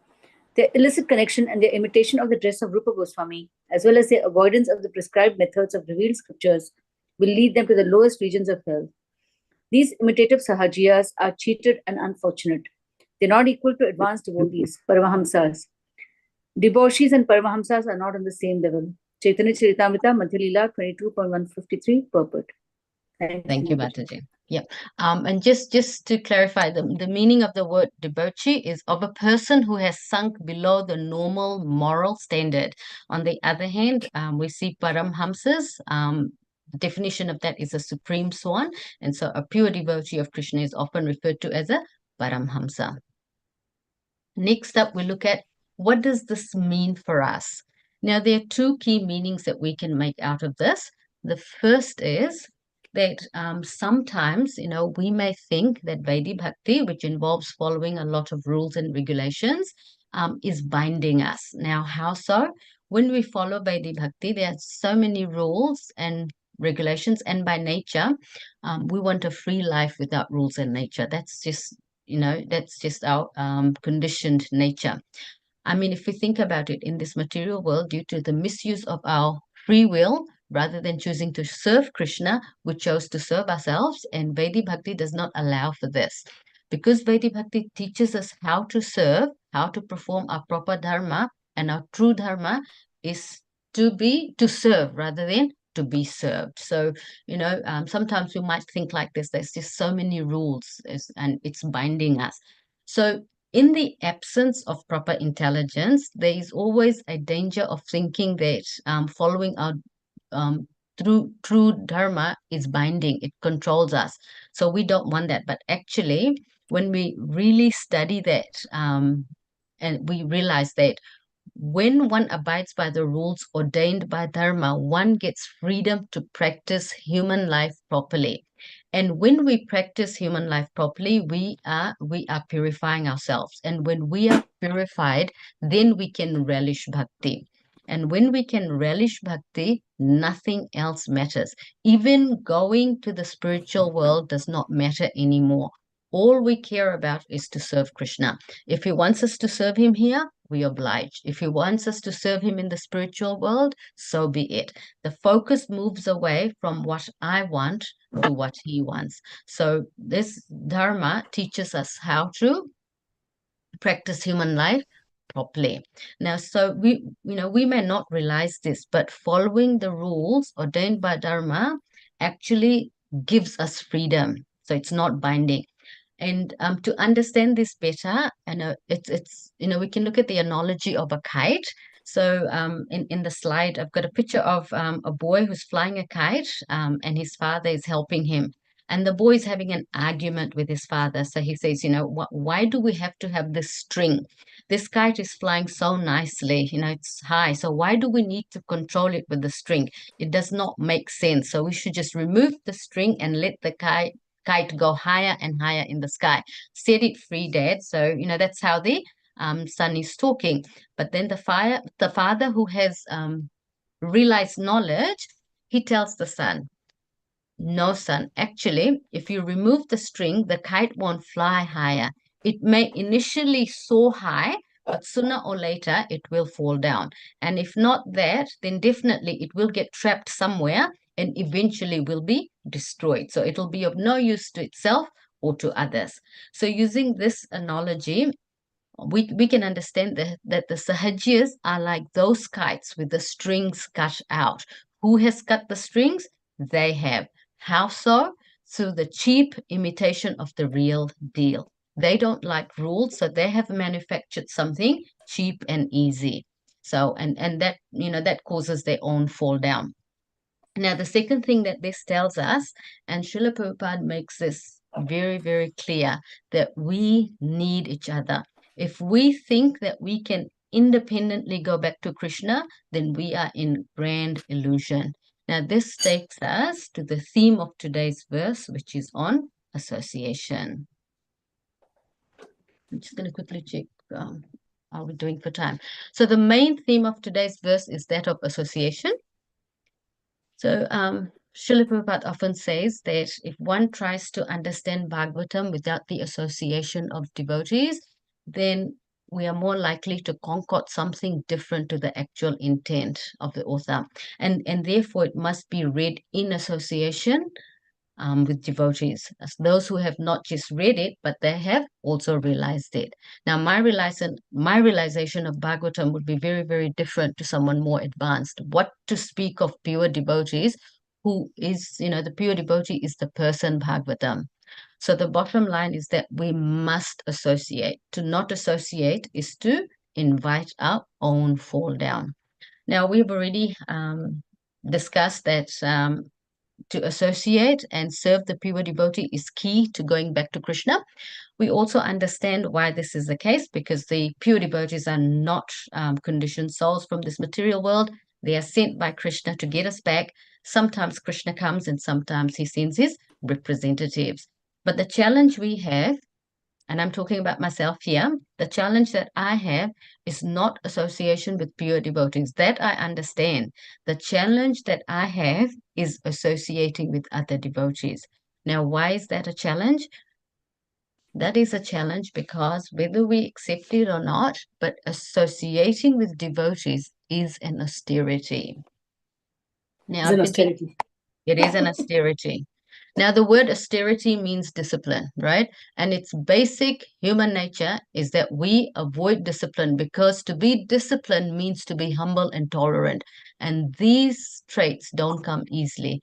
Their illicit connection and their imitation of the dress of Rupa Goswami, as well as their avoidance of the prescribed methods of revealed scriptures, will lead them to the lowest regions of hell. These imitative sahajiyas are cheated and unfortunate. They're not equal to advanced devotees, Paramahamsas. Debauchees and Paramahamsas are not on the same level. Chaitanya Charitamrita, Madhya Leela, 22.153, purport. Thank you, Mataji. Yeah. And just to clarify, the meaning of the word debauchee is of a person who has sunk below the normal moral standard. On the other hand, we see Paramhamsas. The definition of that is a supreme swan, and so a pure devotee of Krishna is often referred to as a Paramhamsa. Next up, we look at what does this mean for us? Now, there are two key meanings that we can make out of this. The first is that sometimes, we may think that Vaidhi Bhakti, which involves following a lot of rules and regulations, is binding us. Now, how so? When we follow Vaidhi Bhakti, there are so many rules and regulations, and by nature, we want a free life without rules and nature. That's just our conditioned nature. I mean, if we think about it, in this material world, due to the misuse of our free will, rather than choosing to serve Krishna, we chose to serve ourselves, and Vaidhi Bhakti does not allow for this. Because Vaidhi Bhakti teaches us how to serve, how to perform our proper dharma, and our true dharma is to serve rather than to be served. So, sometimes we might think like this, there's just so many rules and it's binding us. So in the absence of proper intelligence, there is always a danger of thinking that following our through true dharma is binding, it controls us. So we don't want that. But actually, when we really study that, and we realize that when one abides by the rules ordained by Dharma, one gets freedom to practice human life properly. And when we practice human life properly, we are purifying ourselves. And when we are purified, then we can relish bhakti. And when we can relish bhakti, nothing else matters. Even going to the spiritual world does not matter anymore. All we care about is to serve Krishna. If he wants us to serve him here, we oblige. If he wants us to serve him in the spiritual world, so be it. The focus moves away from what I want to what he wants. So this dharma teaches us how to practice human life properly. Now, so we may not realize this, but following the rules ordained by dharma actually gives us freedom. So it's not binding. And to understand this better, it's we can look at the analogy of a kite. So in the slide, I've got a picture of a boy who's flying a kite, and his father is helping him. And the boy is having an argument with his father. So he says, why do we have to have this string? This kite is flying so nicely, it's high. So why do we need to control it with the string? It does not make sense. So we should just remove the string and let the kite go higher and higher in the sky. Set it free, Dad. So, that's how the son is talking. But then the father who has realized knowledge, he tells the son, no, son, actually, if you remove the string, the kite won't fly higher. It may initially soar high, but sooner or later it will fall down. And if not that, then definitely it will get trapped somewhere and eventually will be destroyed. So it'll be of no use to itself or to others. So using this analogy, we can understand that the sahajiyas are like those kites with the strings cut out. Who has cut the strings? They have. How so? Through the cheap imitation of the real deal. They don't like rules, so they have manufactured something cheap and easy. So and that that causes their own fall down. Now, the second thing that this tells us, and Srila Prabhupada makes this very, very clear, that we need each other. If we think that we can independently go back to Krishna, then we are in grand illusion. Now, this takes us to the theme of today's verse, which is on association. I'm just going to quickly check how we're doing for time. So the main theme of today's verse is that of association. So Srila Prabhupada often says that if one tries to understand Bhagavatam without the association of devotees, then we are more likely to concoct something different to the actual intent of the author. And therefore it must be read in association with devotees. As those who have not just read it, but they have also realized it. Now, my realization of Bhagavatam would be very, very different to someone more advanced. What to speak of pure devotees, who is, the pure devotee is the person Bhagavatam. So the bottom line is that we must associate. To not associate is to invite our own fall down. Now, we've already discussed that to associate and serve the pure devotee is key to going back to Krishna. We also understand why this is the case, because the pure devotees are not conditioned souls from this material world. They are sent by Krishna to get us back. Sometimes Krishna comes and sometimes he sends his representatives. But the challenge we have, and I'm talking about myself here, the challenge that I have is not association with pure devotees. That I understand. The challenge that I have is associating with other devotees. Now, why is that a challenge? That is a challenge because whether we accept it or not, but associating with devotees is an austerity. Now, It's an austerity. it is an austerity. Now, the word austerity means discipline, right? And its basic human nature is that we avoid discipline, because to be disciplined means to be humble and tolerant. And these traits don't come easily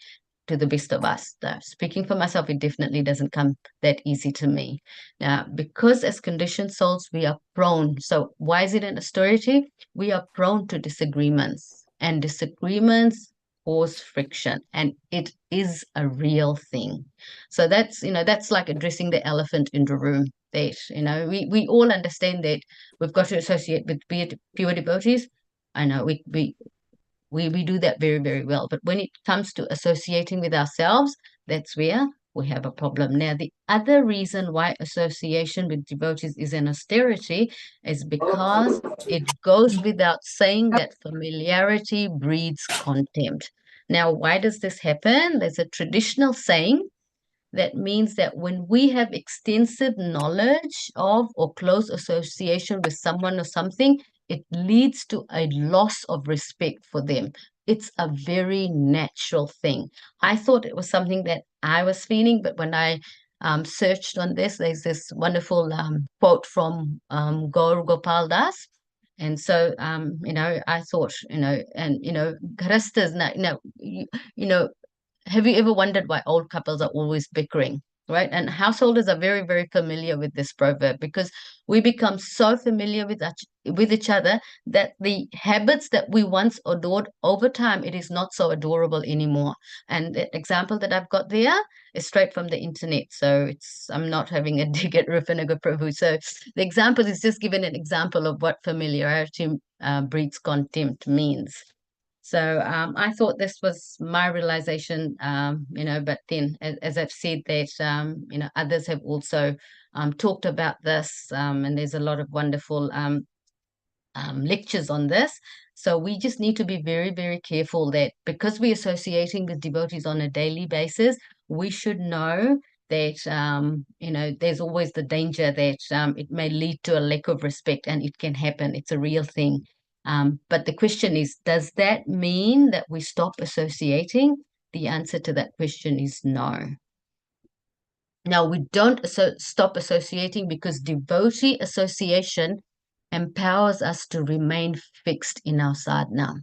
to the best of us. Speaking for myself, it definitely doesn't come that easy to me. Now, because as conditioned souls, we are prone. So why is it an austerity? We are prone to disagreements, and disagreements cause friction, and it is a real thing. So that's like addressing the elephant in the room. That we all understand that we've got to associate with pure devotees. I know we do that very, very well, but when it comes to associating with ourselves, that's where we have a problem. Now, the other reason why association with devotees is an austerity is because it goes without saying that familiarity breeds contempt. Now, why does this happen? There's a traditional saying that means that when we have extensive knowledge of or close association with someone or something, it leads to a loss of respect for them. It's a very natural thing. I thought it was something that I was feeling, but when I searched on this, there's this wonderful quote from Gaur Gopal Das. And so, I thought, Garistas, have you ever wondered why old couples are always bickering, right? And householders are very, very familiar with this proverb, because we become so familiar with each other that the habits that we once adored, over time, it is not so adorable anymore. And the example that I've got there is straight from the internet. So I'm not having a dig at Rufinaga Prabhu. So the example is just given an example of what familiarity breeds contempt means. So I thought this was my realization, but then as I've said that, others have also talked about this, and there's a lot of wonderful lectures on this. So we just need to be very, very careful that because we're associating with devotees on a daily basis, we should know that, there's always the danger that it may lead to a lack of respect, and it can happen. It's a real thing. But the question is, does that mean that we stop associating? The answer to that question is no. Now, we don't stop associating, because devotee association empowers us to remain fixed in our sadhana.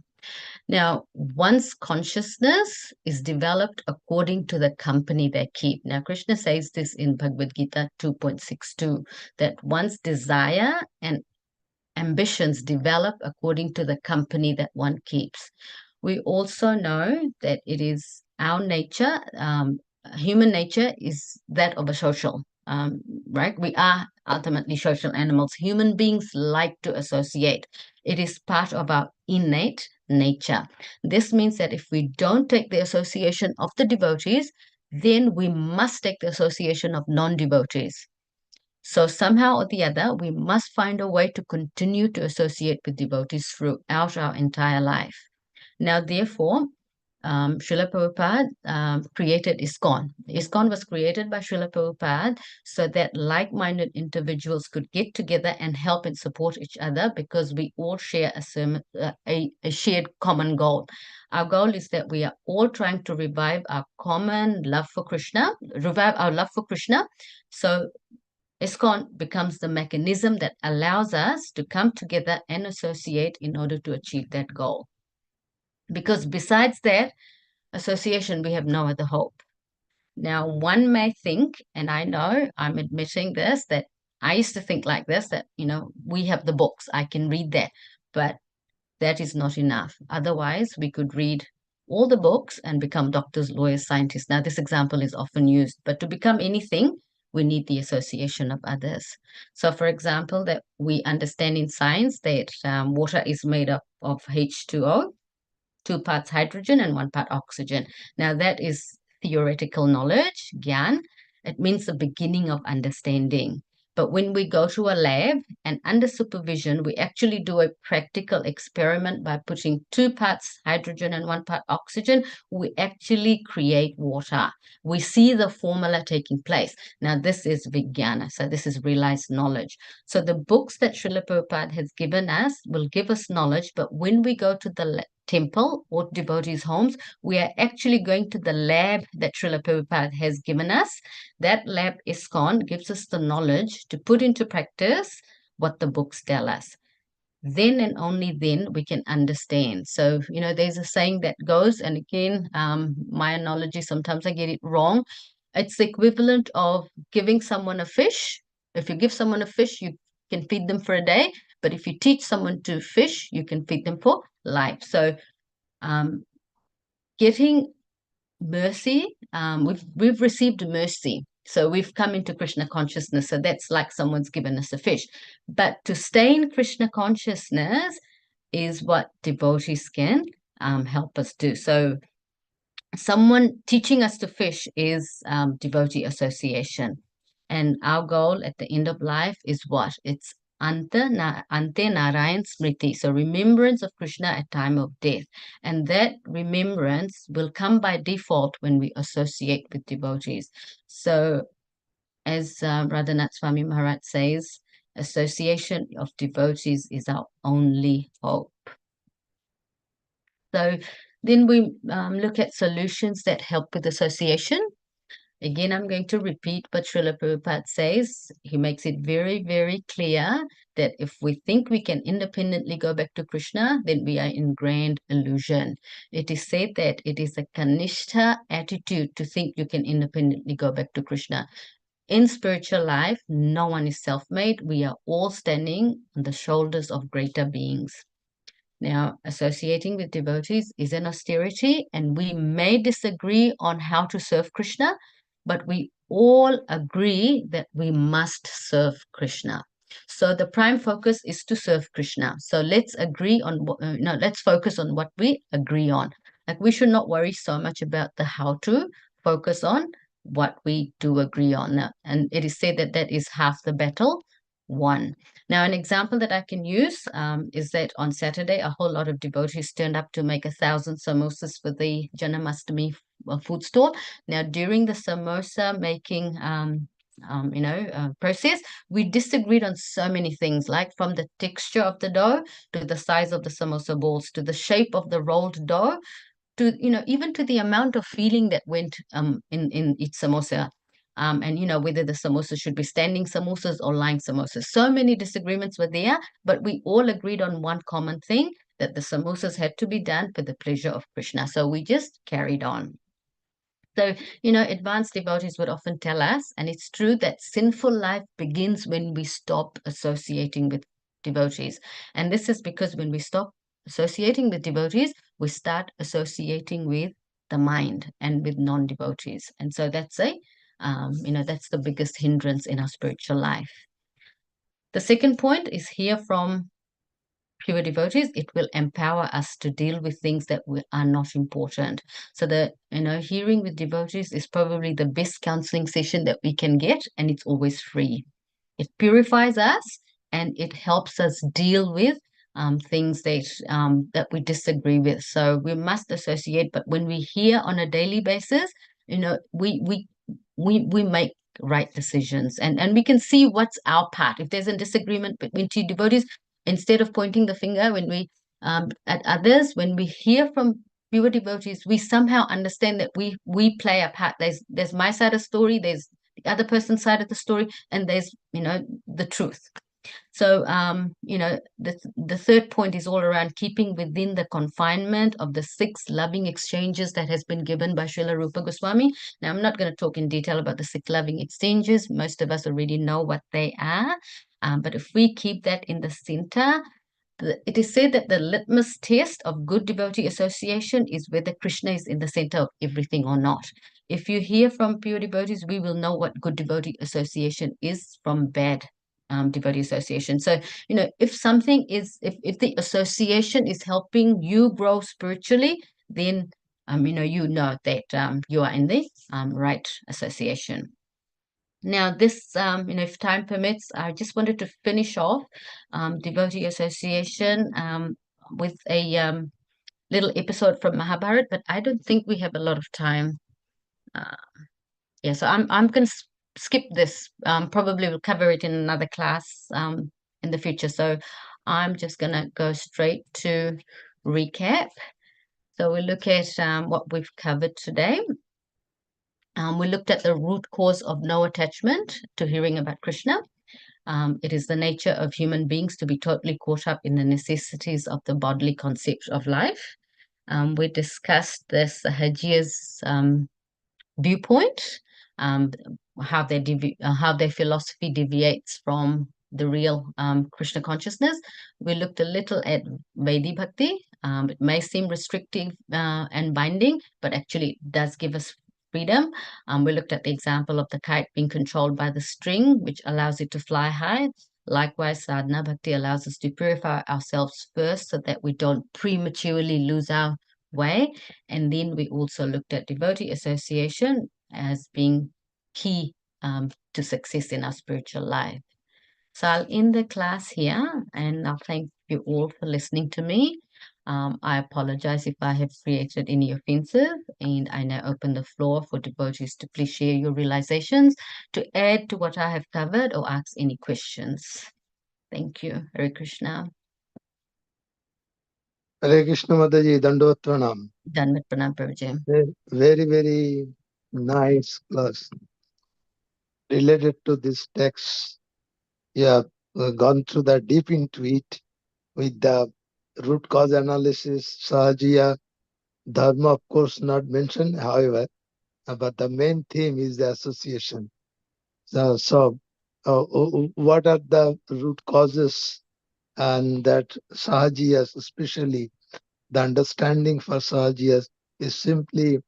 Now, one's consciousness is developed according to the company they keep. Now, Krishna says this in Bhagavad Gita 2.62, that one's desire and ambitions develop according to the company that one keeps. We also know that it is our nature, human nature is that of a social, right? We are ultimately social animals. Human beings like to associate. It is part of our innate nature. This means that if we don't take the association of the devotees, then we must take the association of non-devotees. So somehow or the other, we must find a way to continue to associate with devotees throughout our entire life. Now, therefore, Srila Prabhupada created ISKCON. ISKCON was created by Srila Prabhupada so that like-minded individuals could get together and help and support each other because we all share a shared common goal. Our goal is that we are all trying to revive our common love for Krishna, revive our love for Krishna. So ISKCON becomes the mechanism that allows us to come together and associate in order to achieve that goal. Because besides that association, we have no other hope. Now, one may think, and I know I'm admitting this, that I used to think like this, that, we have the books, I can read that, but that is not enough. Otherwise, we could read all the books and become doctors, lawyers, scientists. Now, this example is often used, but to become anything, we need the association of others. So, for example, that we understand in science that water is made up of H2O, 2 parts hydrogen and 1 part oxygen. Now that is theoretical knowledge, gyan. It means the beginning of understanding. But when we go to a lab and under supervision, we actually do a practical experiment by putting 2 parts hydrogen and 1 part oxygen. We actually create water. We see the formula taking place. Now this is Vijnana. So this is realized knowledge. So the books that Srila Prabhupada has given us will give us knowledge, but when we go to the temple or devotees' homes, we are actually going to the lab that Srila Prabhupada has given us. That lab, ISKCON, gives us the knowledge to put into practice what the books tell us. Then and only then we can understand. So, there's a saying that goes, and again, my analogy, sometimes I get it wrong. It's the equivalent of giving someone a fish. If you give someone a fish, you can feed them for a day. But if you teach someone to fish, you can feed them for life. So getting mercy, we've received mercy. So we've come into Krishna consciousness. So that's like someone's given us a fish. But to stay in Krishna consciousness is what devotees can help us do. So someone teaching us to fish is devotee association. And our goal at the end of life is what? It's Ante Narayan Smriti, so remembrance of Krishna at time of death. And that remembrance will come by default when we associate with devotees. So as Radhanath Swami Maharaj says, association of devotees is our only hope. So then we look at solutions that help with association. Again, I'm going to repeat what Srila Prabhupada says. He makes it very, very clear that if we think we can independently go back to Krishna, then we are in grand illusion. It is said that it is a Kanishta attitude to think you can independently go back to Krishna. In spiritual life, no one is self-made. We are all standing on the shoulders of greater beings. Now, associating with devotees is an austerity, and we may disagree on how to serve Krishna, but we all agree that we must serve Krishna. So the prime focus is to serve Krishna. So let's agree on let's focus on what we agree on. Like, we should not worry so much about the how to, focus on what we do agree on. And it is said that that is half the battle won. Now, an example that I can use is that on Saturday, a whole lot of devotees turned up to make 1,000 samosas for the Janamastami food stall. Now, during the samosa making process, we disagreed on so many things, like from the texture of the dough to the size of the samosa balls to the shape of the rolled dough to even to the amount of feeling that went in each samosa. And whether the samosas should be standing samosas or lying samosas. So many disagreements were there, but we all agreed on one common thing, that the samosas had to be done for the pleasure of Krishna. So we just carried on. So, advanced devotees would often tell us, and it's true, that sinful life begins when we stop associating with devotees. And this is because when we stop associating with devotees, we start associating with the mind and with non-devotees. And so that's that's the biggest hindrance in our spiritual life. The second point is here from pure devotees. It will empower us to deal with things that are not important. So hearing with devotees is probably the best counseling session that we can get, and it's always free. It purifies us and it helps us deal with things that we disagree with. So we must associate. But when we hear on a daily basis, we make right decisions, and we can see what's our part. If there's a disagreement between two devotees, instead of pointing the finger when we at others, when we hear from pure devotees, we somehow understand that we play a part. There's my side of the story, there's the other person's side of the story, and there's the truth. So, the third point is all around keeping within the confinement of the 6 loving exchanges that has been given by Srila Rupa Goswami. Now, I'm not going to talk in detail about the 6 loving exchanges. Most of us already know what they are. But if we keep that in the center, it is said that the litmus test of good devotee association is whether Krishna is in the center of everything or not. If you hear from pure devotees, we will know what good devotee association is from bad devotee association. So, if something is, if the association is helping you grow spiritually, then, you know that you are in the right association. Now, this, if time permits, I just wanted to finish off devotee association with a little episode from Mahabharata, but I don't think we have a lot of time. Yeah, so I'm going to skip this. Probably we'll cover it in another class in the future. So I'm just going to go straight to recap. So we look at what we've covered today. We looked at the root cause of no attachment to hearing about Krishna. It is the nature of human beings to be totally caught up in the necessities of the bodily concept of life. We discussed the Sahajiya's viewpoint, how their philosophy deviates from the real Krishna consciousness. We looked a little at Vaidhi Bhakti. It may seem restrictive and binding, but actually it does give us freedom. We looked at the example of the kite being controlled by the string, which allows it to fly high. Likewise, sadhana bhakti allows us to purify ourselves first so that we don't prematurely lose our way. And then we also looked at devotee association as being key to success in our spiritual life. So I'll end the class here, and I'll thank you all for listening to me. I apologize if I have created any offensive, and I now open the floor for devotees to please share your realizations, to add to what I have covered, or ask any questions. Thank you. Hare Krishna. Hare Krishna Mataji, Dandot Pranam. Danvat Pranam Prabhuji. Very, very nice class related to this text. Yeah, gone through the deep into it with the root cause analysis, Sahajiya, Dharma, of course, not mentioned, however, but the main theme is the association. So what are the root causes? And that Sahajiyas, especially the understanding for Sahajiyas, is simply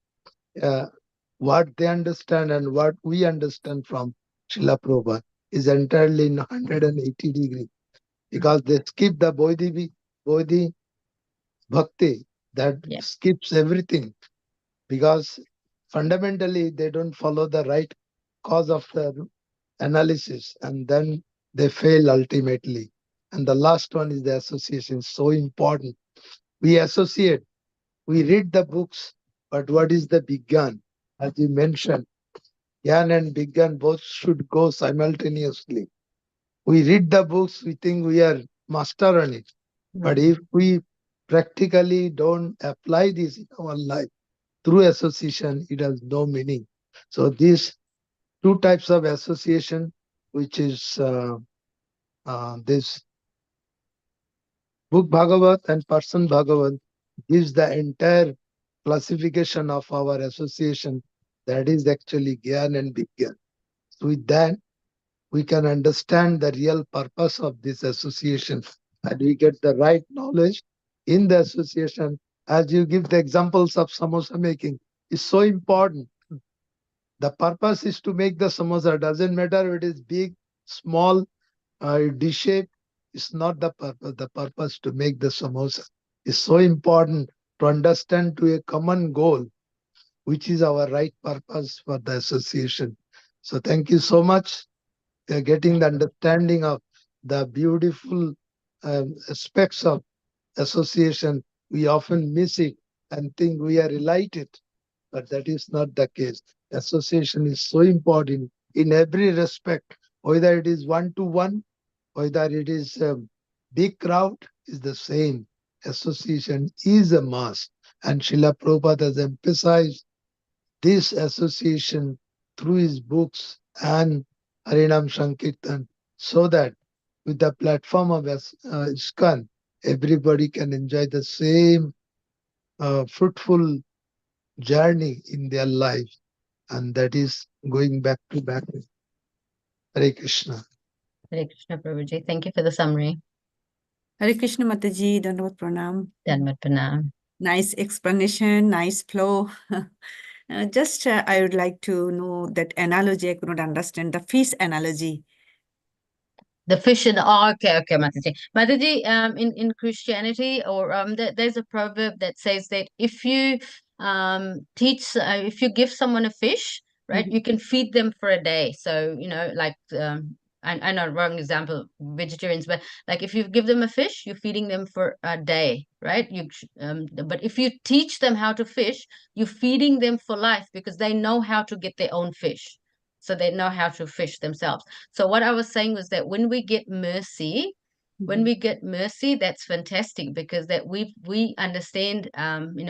what they understand and what we understand from Srila Prabhupada is entirely in 180 degrees, because they skip the Bodhi Bhakti, that skips everything, because fundamentally they don't follow the right cause of the analysis, and then they fail ultimately. And the last one is the association, so important. We associate, we read the books, but what is the Bigyan? As you mentioned, Gyan and Bigyan both should go simultaneously. We read the books, we think we are master on it. But if we practically don't apply this in our life through association, it has no meaning. So these 2 types of association, which is this book Bhagavat and person Bhagavat, gives the entire classification of our association. That is actually Gyan and Bigyan. So with that, we can understand the real purpose of this association, and we get the right knowledge in the association. As you give the examples of samosa making, is so important. The purpose is to make the samosa. Doesn't matter if it is big, small, dish shape. It's not the purpose. The purpose to make the samosa is so important to understand to a common goal, which is our right purpose for the association. So thank you so much. We are getting the understanding of the beautiful aspects of association, we often miss it and think we are related, but that is not the case. Association is so important in every respect, whether it is one to one, whether it is a big crowd, is the same. Association is a must. And Srila Prabhupada has emphasized this association through his books and Harinam Sankirtan, so that with the platform of ISKCON, everybody can enjoy the same fruitful journey in their life, and that is going back to back. Hare Krishna. Hare Krishna, Prabhuji. Thank you for the summary. Hare Krishna Mataji, Dandavat Pranam. Dhanvat Pranam. Nice explanation, nice flow. I would like to know that analogy. I could not understand the fish analogy. The fish and okay, Mataji. Mataji, in Christianity, or there's a proverb that says that if you if you give someone a fish, right, Mhm. you can feed them for a day. So like I know, wrong example, vegetarians, but like if you give them a fish, you're feeding them for a day, right? But if you teach them how to fish, you're feeding them for life, because they know how to get their own fish, so they know how to fish themselves. So what I was saying was that when we get mercy, that's fantastic, because that we understand,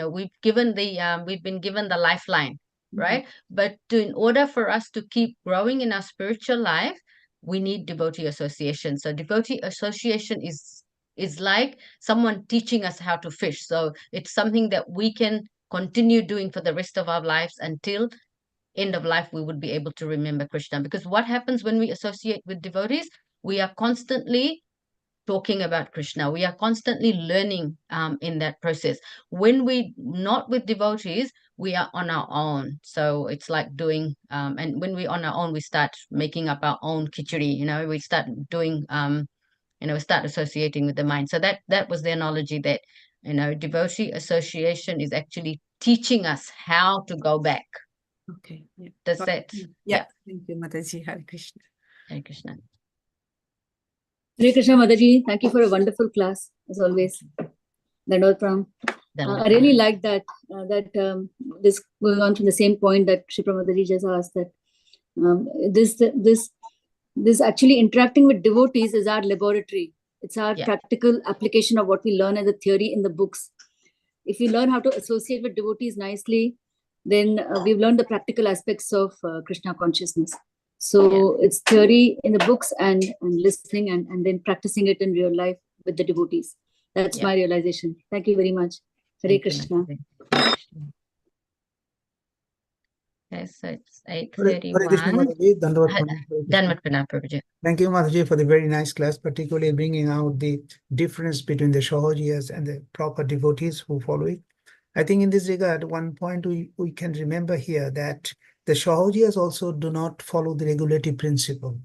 we've been given the lifeline, right? But in order for us to keep growing in our spiritual life, we need devotee association. So devotee association is like someone teaching us how to fish. So it's something that we can continue doing for the rest of our lives until end of life. We would be able to remember Krishna, because what happens when we associate with devotees, we are constantly talking about Krishna, we are constantly learning in that process. When we not with devotees, we are on our own. So it's like doing and when we're on our own, we start making up our own khichdi, we start doing we start associating with the mind. So that was the analogy, that devotee association is actually teaching us how to go back. Okay. Yeah. Does that? Yeah. Thank you, Mataji. Hare Krishna. Hare Krishna. Hare Krishna, Mataji. Thank you for a wonderful class, as always. Dandavat Pranam. I really like that, this going on from the same point that Shri Mataji just asked, that this actually interacting with devotees is our laboratory. It's our practical application of what we learn as a theory in the books. If we learn how to associate with devotees nicely, then we've learned the practical aspects of Krishna consciousness. So it's theory in the books and listening and then practicing it in real life with the devotees. That's my realization. Thank you very much. Hare Krishna. Okay, so it's Hare Krishna, 8:31. Mataji. Dandavat Pranam. Dhanvat Pranam, Prabhuji. Thank you, Mataji, for the very nice class, particularly bringing out the difference between the Shohojiyas and the proper devotees who follow it. I think in this regard, one point we can remember here, that the Shohojiyas also do not follow the regulative principle.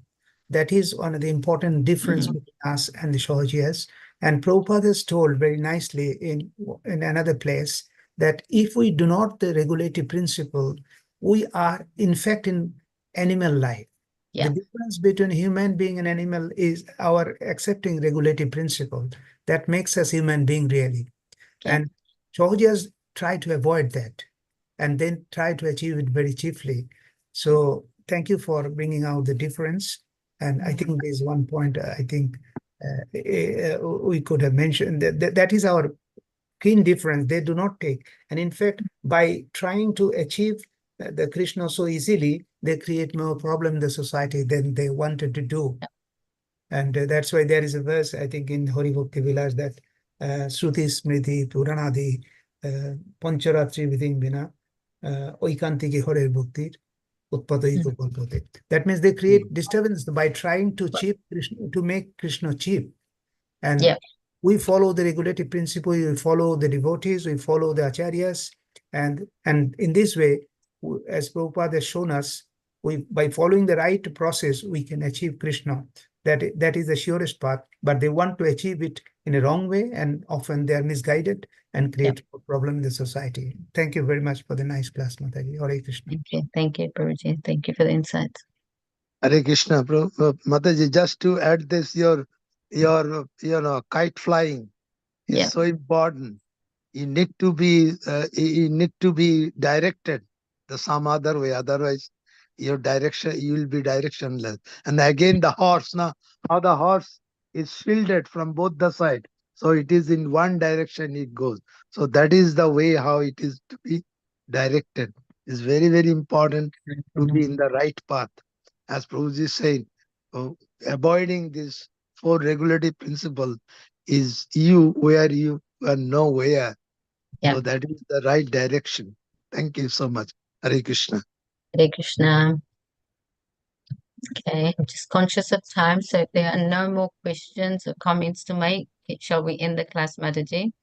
That is one of the important difference between us and the Shohojiyas. And Prabhupada has told very nicely in another place that if we do not the regulative principle, we are in fact in animal life. The difference between human being and animal is our accepting regulative principle. That makes us human being really. And Shohojiyas try to avoid that and then try to achieve it very cheaply. So thank you for bringing out the difference. And I think there's one point I think we could have mentioned, that is our keen difference. They do not take. And in fact, by trying to achieve the Krishna so easily, they create more problem in the society than they wanted to do. And that's why there is a verse, I think, in Hari Bhakti Vilas, that Shruti Smriti Puranadi Pancharatri Vidin Bina Oikantiki Hare Bhakti Utpatayi Kalpate. That means they create disturbance by trying to make Krishna cheap. And we follow the regulative principle, we follow the devotees, we follow the acharyas, and in this way, as Prabhupada has shown us, by following the right process, we can achieve Krishna. That is the surest path, but they want to achieve it in a wrong way, and often they are misguided and create a problem in the society. Thank you very much for the nice class, Mataji. Hare Krishna. Thank you, Prabhuji. Thank you for the insights. Hare Krishna, Mataji. Just to add this, your your kite flying is Yeah. so important. You need to be directed the some other way, otherwise your direction, you will be directionless. And again the horse, now how the horse is shielded from both the side, so it is in one direction it goes. So that is the way how it is to be directed. Is very, very important to be in the right path, as Prabhuji is saying. uh, Avoiding this four regulative principle is you where you are nowhere. Yeah. So that is the right direction. Thank you so much. Hare Krishna. Hare Krishna. Okay, I'm just conscious of time, so if there are no more questions or comments to make, shall we end the class, Mataji?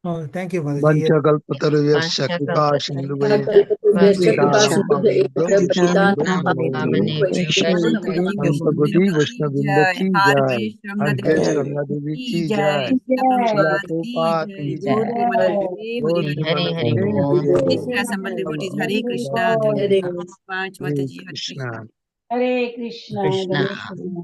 Oh, thank you, Mataji. Yes. Vanchakalpataruvyaśya kripa sindhuvaya patitahamapavibhyo Pavane Antakoti Vaishnavrinda ki jai. And Grace Devi Ranga Devi ki ki jai, jai. Srila Srila Prabhupada ki Prabhupada ki jai, jai. Jai Mataji Dev Lord Hari Hari Hari Hari Nimanande Bol. Hare. Krishna assembled devotees, Hare Krishna, Hare Dhanyavad, Panch Hare Mataji, Hare Krishna. Krishna. Hare Krishna. Krishna. Hare Krishna.